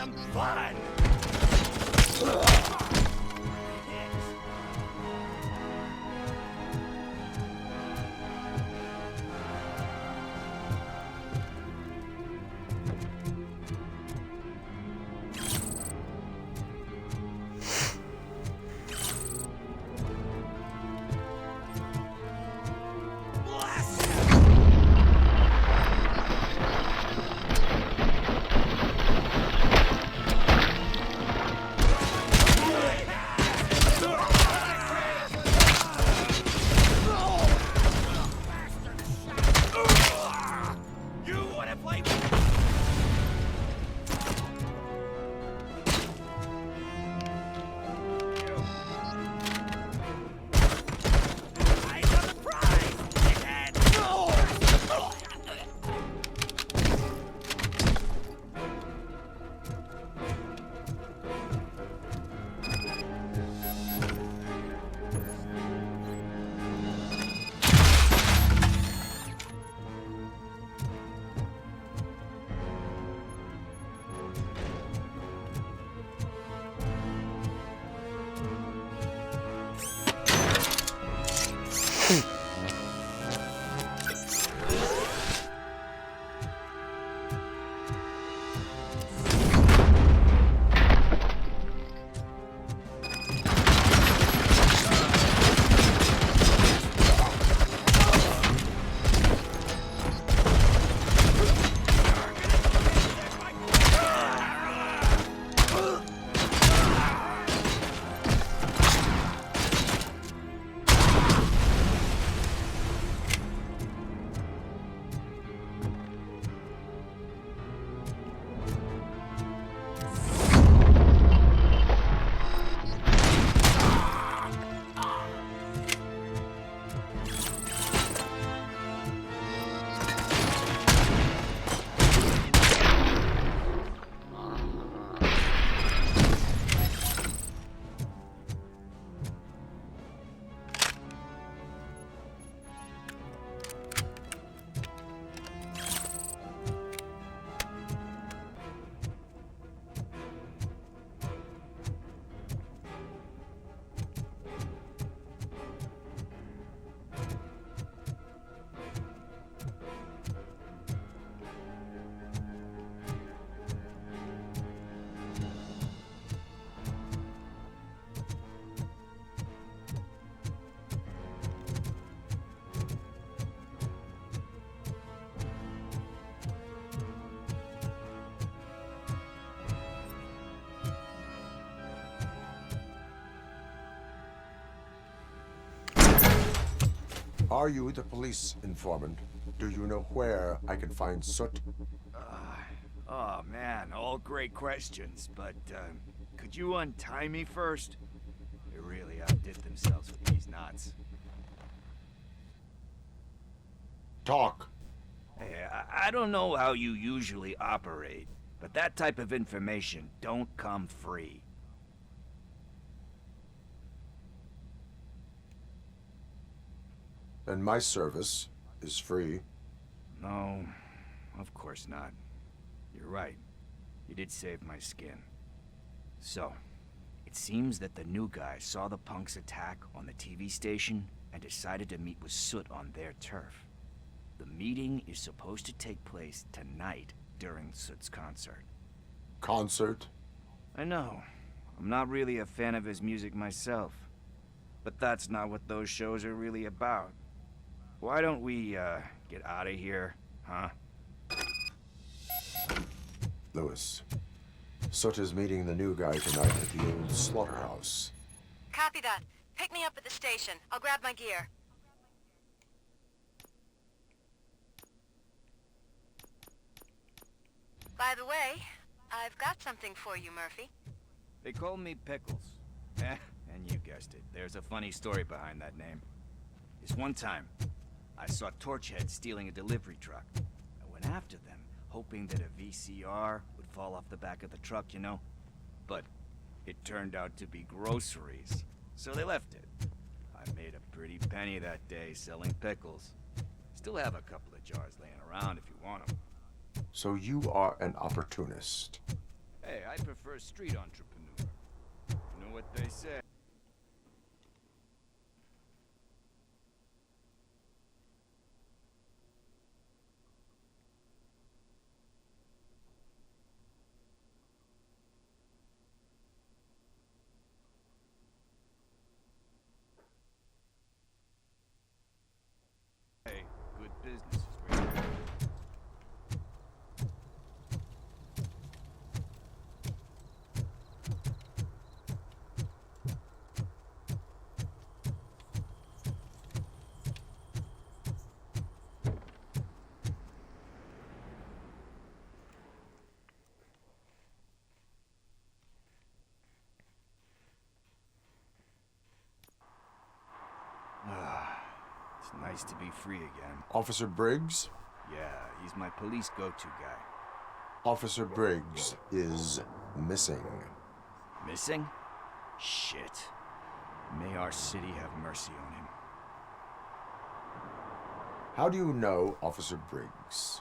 some fun! Are you the police informant? Do you know where I can find Soot? Oh man, all great questions, but could you untie me first? They really outdid themselves with these knots. Talk. Hey, I don't know how you usually operate, but that type of information don't come free. And my service is free. No, of course not. You're right. You did save my skin. So, it seems that the new guy saw the punks attack on the TV station and decided to meet with Soot on their turf. The meeting is supposed to take place tonight during Soot's concert. Concert? I know. I'm not really a fan of his music myself. But that's not what those shows are really about. Why don't we, get out of here, huh? Lewis, Soot is meeting the new guy tonight at the old slaughterhouse. Copy that. Pick me up at the station. I'll grab my gear. By the way, I've got something for you, Murphy. They call me Pickles. And you guessed it. There's a funny story behind that name. This one time, I saw Torchhead stealing a delivery truck. I went after them, hoping that a VCR would fall off the back of the truck, you know? But it turned out to be groceries, so they left it. I made a pretty penny that day selling pickles. Still have a couple of jars laying around if you want them. So you are an opportunist. Hey, Hey, I prefer street entrepreneur. You know what they say. Hey, good business is great. It's nice to be free again. Officer Briggs? Yeah, he's my police go-to guy. Officer Briggs is missing. Missing? Shit. May our city have mercy on him. How do you know Officer Briggs?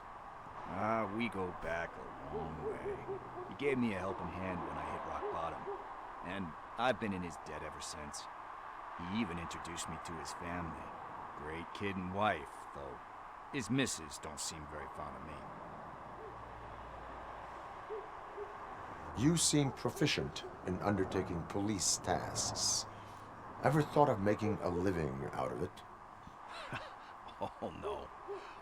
We go back a long way. He gave me a helping hand when I hit rock bottom. And I've been in his debt ever since. He even introduced me to his family. Great kid and wife, though his missus don't seem very fond of me. You seem proficient in undertaking police tasks. Ever thought of making a living out of it? Oh no.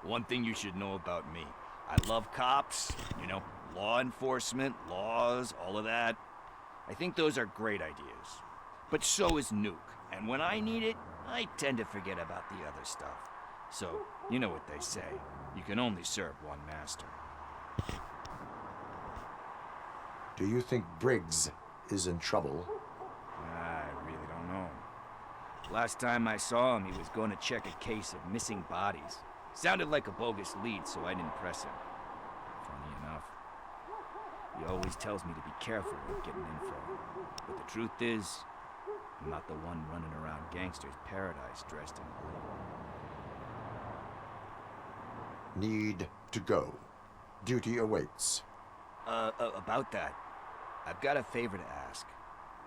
One thing you should know about me. I love cops, you know, law enforcement, laws, all of that. I think those are great ideas. But so is Nuke. And when I need it, I tend to forget about the other stuff. So, you know what they say. You can only serve one master. Do you think Briggs is in trouble? I really don't know. Last time I saw him, he was going to check a case of missing bodies. Sounded like a bogus lead, so I didn't press him. Funny enough. He always tells me to be careful when getting info. But the truth is, I'm not the one running around gangster's paradise dressed in blue. Need to go. Duty awaits. About that, I've got a favor to ask.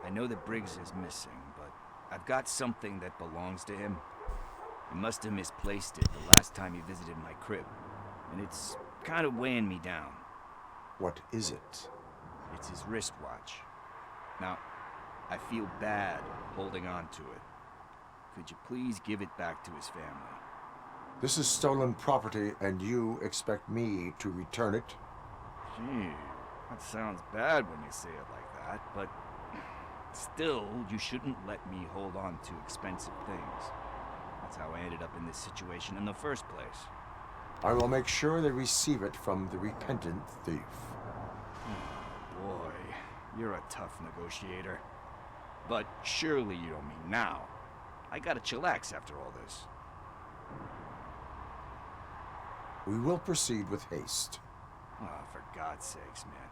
I know that Briggs is missing, but I've got something that belongs to him. He must have misplaced it the last time he visited my crib, and it's kind of weighing me down. What is it? It's his wristwatch. Now, I feel bad holding on to it. Could you please give it back to his family? This is stolen property, and you expect me to return it? Gee, that sounds bad when you say it like that, but still, you shouldn't let me hold on to expensive things. That's how I ended up in this situation in the first place. I will make sure they receive it from the repentant thief. Boy, you're a tough negotiator. But surely you don't mean now. I gotta chillax after all this. We will proceed with haste. Oh, for God's sakes, man.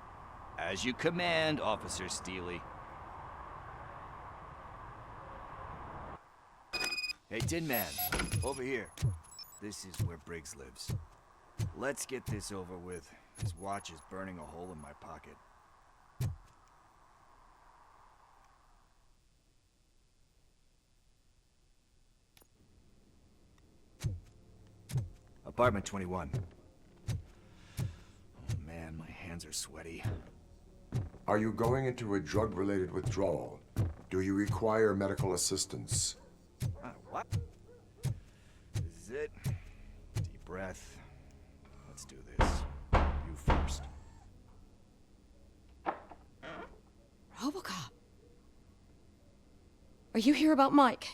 As you command, Officer Steely. Hey, Tin Man, over here. This is where Briggs lives. Let's get this over with. His watch is burning a hole in my pocket. Apartment 21. Oh man, my hands are sweaty. Are you going into a drug-related withdrawal? Do you require medical assistance? What? This is it. Deep breath. Let's do this. You first. RoboCop. Are you here about Mike?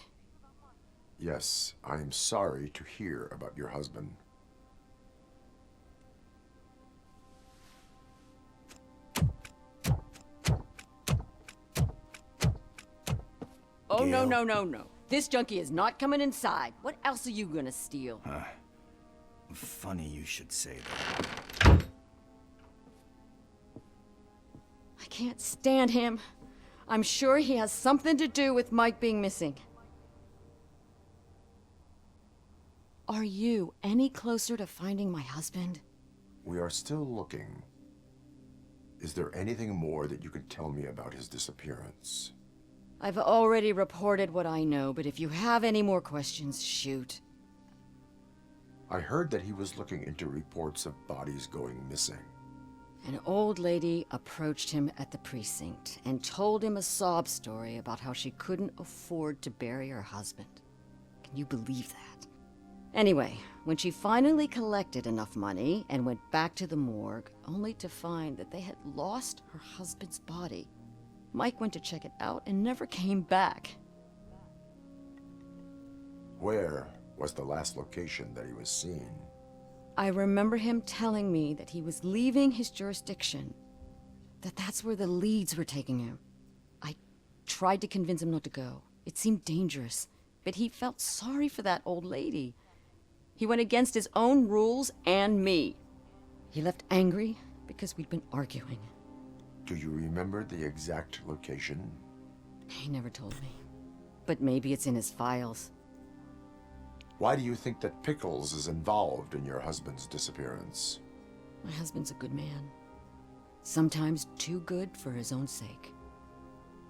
Yes, I am sorry to hear about your husband. Oh, no, no, no, no. This junkie is not coming inside. What else are you gonna steal? Funny you should say that. I can't stand him. I'm sure he has something to do with Mike being missing. Are you any closer to finding my husband? We are still looking. Is there anything more that you can tell me about his disappearance? I've already reported what I know, but if you have any more questions, shoot. I heard that he was looking into reports of bodies going missing. An old lady approached him at the precinct and told him a sob story about how she couldn't afford to bury her husband. Can you believe that? Anyway, when she finally collected enough money and went back to the morgue, only to find that they had lost her husband's body, Mike went to check it out and never came back. Where was the last location that he was seen? I remember him telling me that he was leaving his jurisdiction, that's where the leads were taking him. I tried to convince him not to go. It seemed dangerous, but he felt sorry for that old lady. He went against his own rules and me. He left angry because we'd been arguing. Do you remember the exact location? He never told me, but maybe it's in his files. Why do you think that Pickles is involved in your husband's disappearance? My husband's a good man. Sometimes too good for his own sake.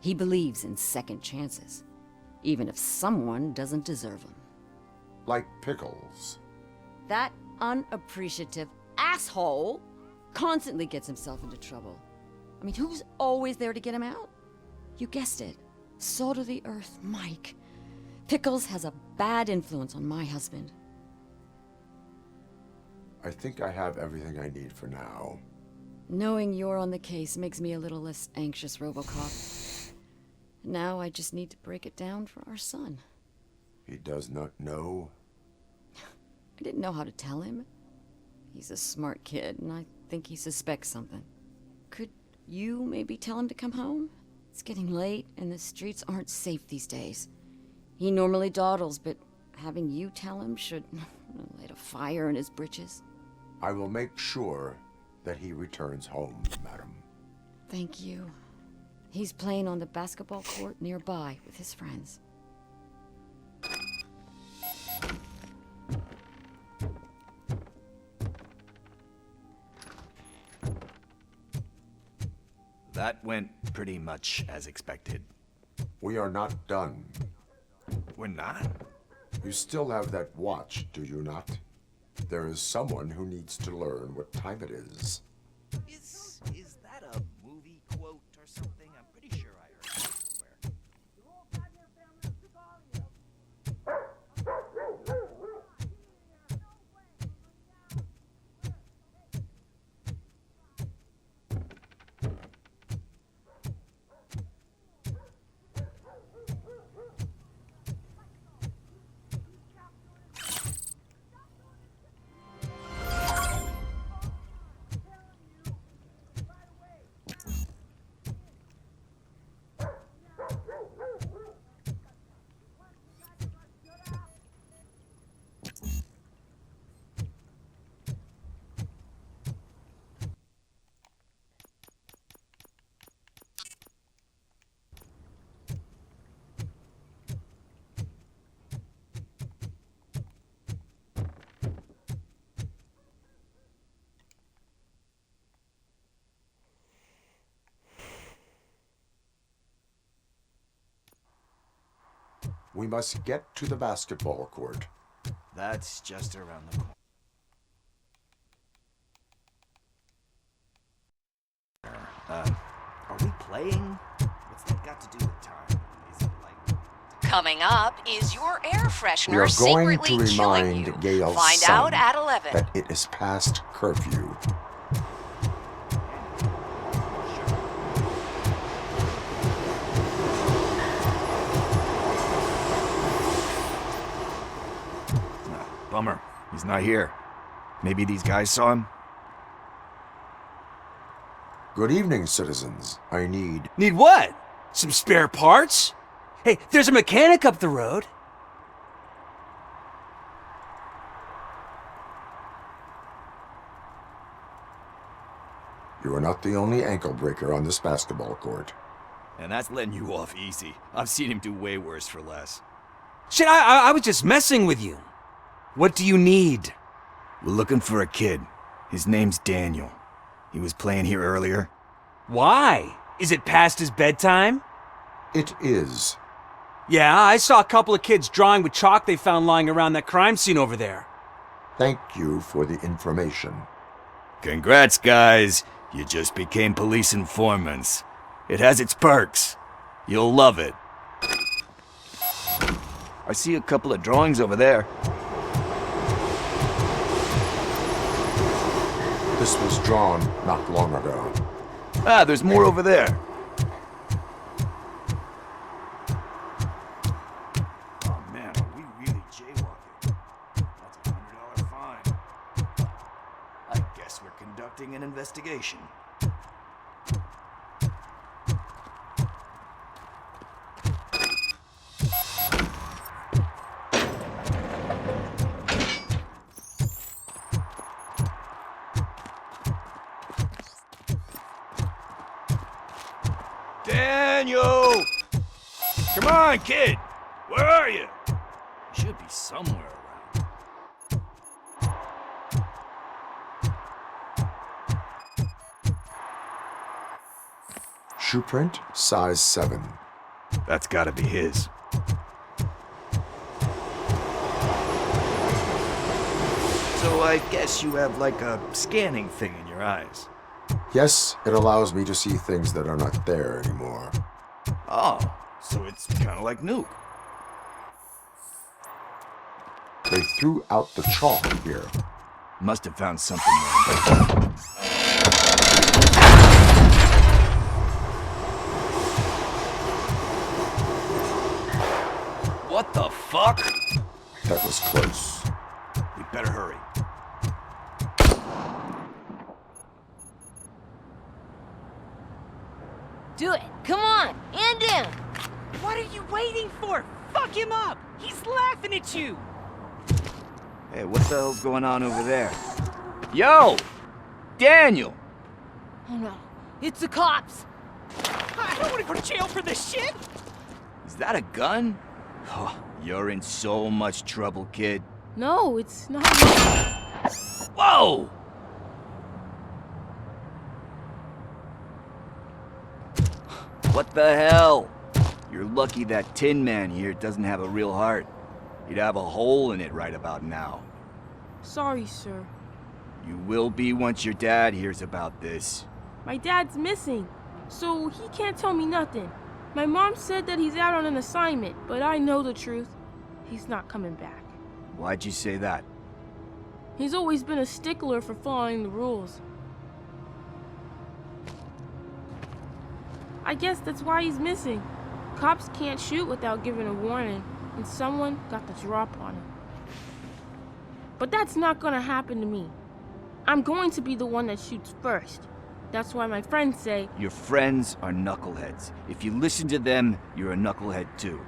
He believes in second chances, even if someone doesn't deserve them. Like Pickles. That unappreciative asshole constantly gets himself into trouble. I mean, who's always there to get him out? You guessed it. Salt of the earth, Mike. Pickles has a bad influence on my husband. I think I have everything I need for now. Knowing you're on the case makes me a little less anxious, RoboCop. Now I just need to break it down for our son. He does not know? I didn't know how to tell him. He's a smart kid, and I think he suspects something. Could you maybe tell him to come home? It's getting late, and the streets aren't safe these days. He normally dawdles, but having you tell him should light a fire in his britches. I will make sure that he returns home, madam. Thank you. He's playing on the basketball court nearby with his friends. That went pretty much as expected. We are not done. We're not? You still have that watch, do you not? There is someone who needs to learn what time it is. Is that a movie quote or something? I'm pretty sure I heard it somewhere. We must get to the basketball court. That's just around the corner. Are we playing? What's that got to do with time? Is it like... Coming up, is your air We freshener are going secretly to killing remind you? Gale's Find son out at 11. that it is past curfew. Bummer. He's not here. Maybe these guys saw him? Good evening, citizens. I need... Need what? Some spare parts? Hey, there's a mechanic up the road. You are not the only ankle breaker on this basketball court. And that's letting you off easy. I've seen him do way worse for less. Shit, I was just messing with you. What do you need? We're looking for a kid. His name's Daniel. He was playing here earlier. Why? Is it past his bedtime? It is. Yeah, I saw a couple of kids drawing with chalk they found lying around that crime scene over there. Thank you for the information. Congrats, guys. You just became police informants. It has its perks. You'll love it. I see a couple of drawings over there. This was drawn not long ago. Ah, there's more over there. Oh man, are we really jaywalking? That's a $100 fine. I guess we're conducting an investigation. Daniel! Come on, kid! Where are you? You should be somewhere around. Shoe print, size 7. That's gotta be his. So I guess you have like a scanning thing in your eyes. Yes, it allows me to see things that are not there anymore. Oh, so it's kind of like Nuke. They threw out the chalk here. Must have found something there. What the fuck? That was close. We better hurry. Do it. Come on. And down. What are you waiting for? Fuck him up! He's laughing at you! Hey, what the hell's going on over there? Yo! Daniel! Oh no. It's the cops. I don't want to go to jail for this shit! Is that a gun? Oh, you're in so much trouble, kid. No, it's not. Whoa! What the hell? You're lucky that Tin Man here doesn't have a real heart. He'd have a hole in it right about now. Sorry, sir. You will be once your dad hears about this. My dad's missing, so he can't tell me nothing. My mom said that he's out on an assignment, but I know the truth. He's not coming back. Why'd you say that? He's always been a stickler for following the rules. I guess that's why he's missing. Cops can't shoot without giving a warning, and someone got the drop on him. But that's not gonna happen to me. I'm going to be the one that shoots first. That's why my friends say... Your friends are knuckleheads. If you listen to them, you're a knucklehead too.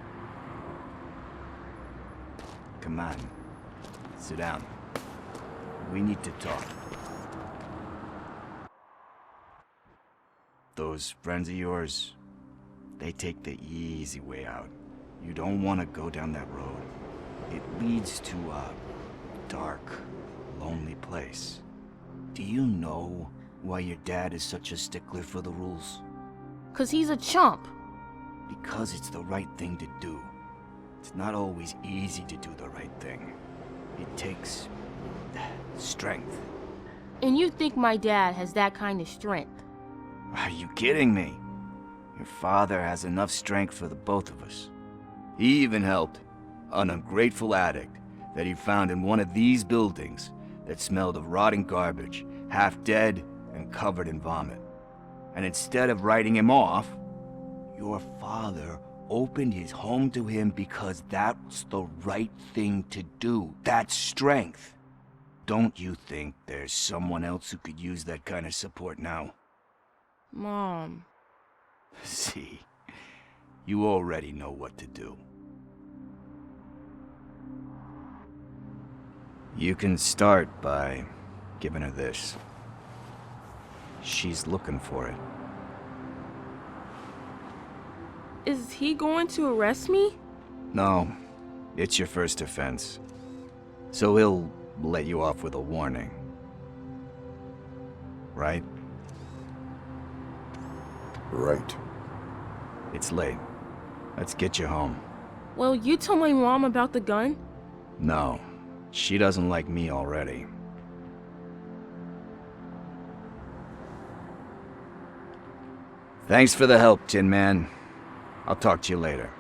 Come on. Sit down. We need to talk. Those friends of yours, they take the easy way out. You don't want to go down that road. It leads to a dark, lonely place. Do you know why your dad is such a stickler for the rules? 'Cause he's a chump. Because it's the right thing to do. It's not always easy to do the right thing. It takes strength. And you think my dad has that kind of strength? Are you kidding me? Your father has enough strength for the both of us. He even helped an ungrateful addict that he found in one of these buildings that smelled of rotting garbage, half dead and covered in vomit. And instead of writing him off, your father opened his home to him because that's the right thing to do. That's strength. Don't you think there's someone else who could use that kind of support now? Mom. See, you already know what to do. You can start by giving her this. She's looking for it. Is he going to arrest me? No, it's your first offense. So he'll let you off with a warning. Right? Right. It's late. Let's get you home. Well, you told my mom about the gun? No, she doesn't like me already. Thanks for the help, Tin Man. I'll talk to you later.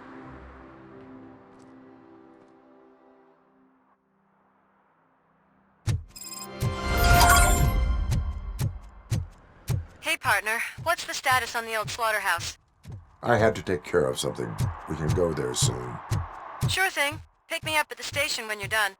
Hey, partner. What's the status on the old slaughterhouse? I had to take care of something. We can go there soon. Sure thing. Pick me up at the station when you're done.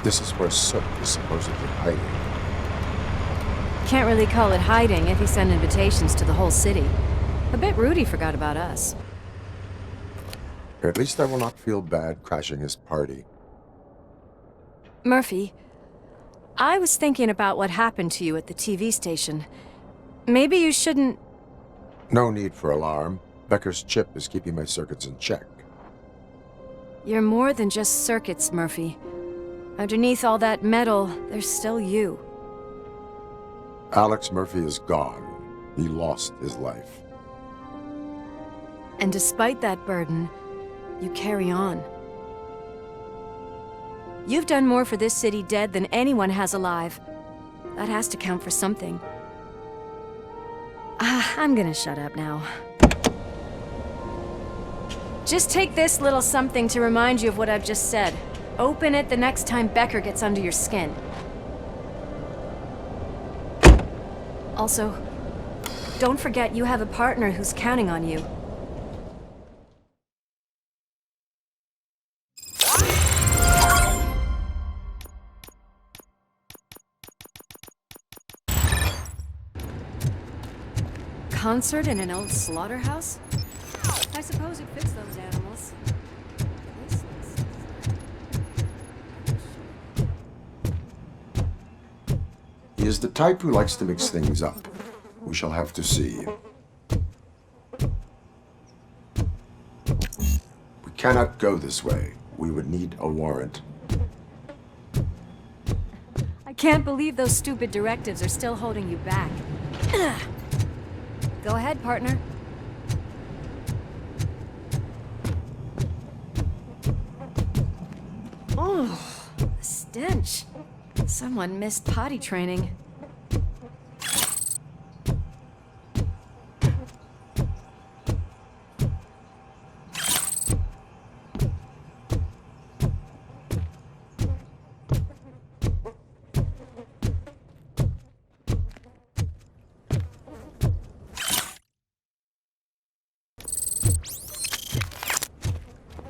This is where Soot is supposedly hiding. Can't really call it hiding if he sent invitations to the whole city. A bit rude he forgot about us. At least I will not feel bad crashing his party. Murphy, I was thinking about what happened to you at the TV station. Maybe you shouldn't... No need for alarm. Becker's chip is keeping my circuits in check. You're more than just circuits, Murphy. Underneath all that metal, there's still you. Alex Murphy is gone. He lost his life. And despite that burden, you carry on. You've done more for this city dead than anyone has alive. That has to count for something. I'm gonna shut up now. Just take this little something to remind you of what I've just said. Open it the next time Becker gets under your skin. Also, don't forget you have a partner who's counting on you. Concert in an old slaughterhouse? I suppose it fits those animals. He is the type who likes to mix things up. We shall have to see. We cannot go this way. We would need a warrant. I can't believe those stupid directives are still holding you back. Go ahead, partner. Oh, the stench. Someone missed potty training.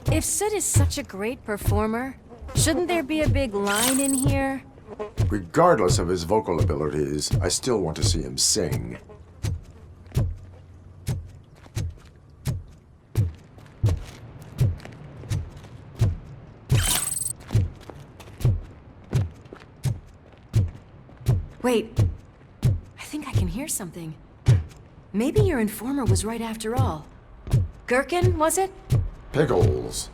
If Sid is such a great performer, shouldn't there be a big line in here? Regardless of his vocal abilities, I still want to see him sing. Wait, I think I can hear something. Maybe your informer was right after all. Gherkin, was it? Pickles.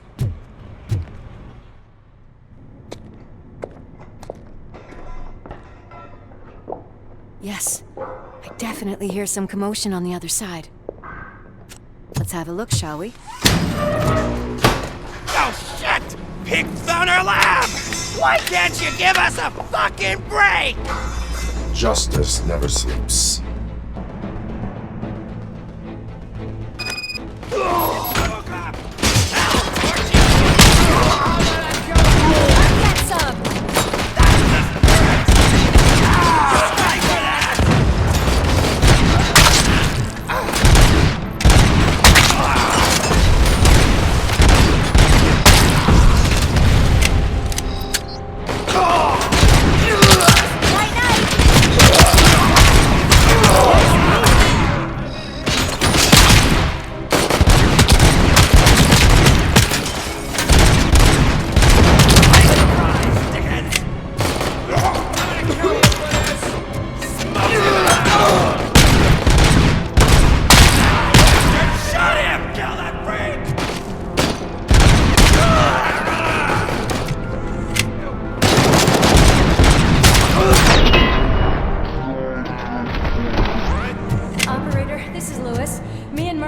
Yes, I definitely hear some commotion on the other side. Let's have a look, shall we? Oh, shit! Pig Thunder Lab! Why can't you give us a fucking break? Justice never sleeps. Get some!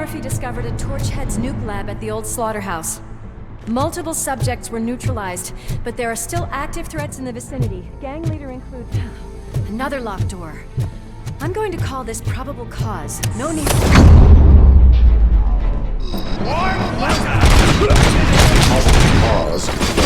Murphy discovered a Torchhead's nuke lab at the old slaughterhouse. Multiple subjects were neutralized, but there are still active threats in the vicinity. Gang leader includes another locked door. I'm going to call this probable cause. No need Cause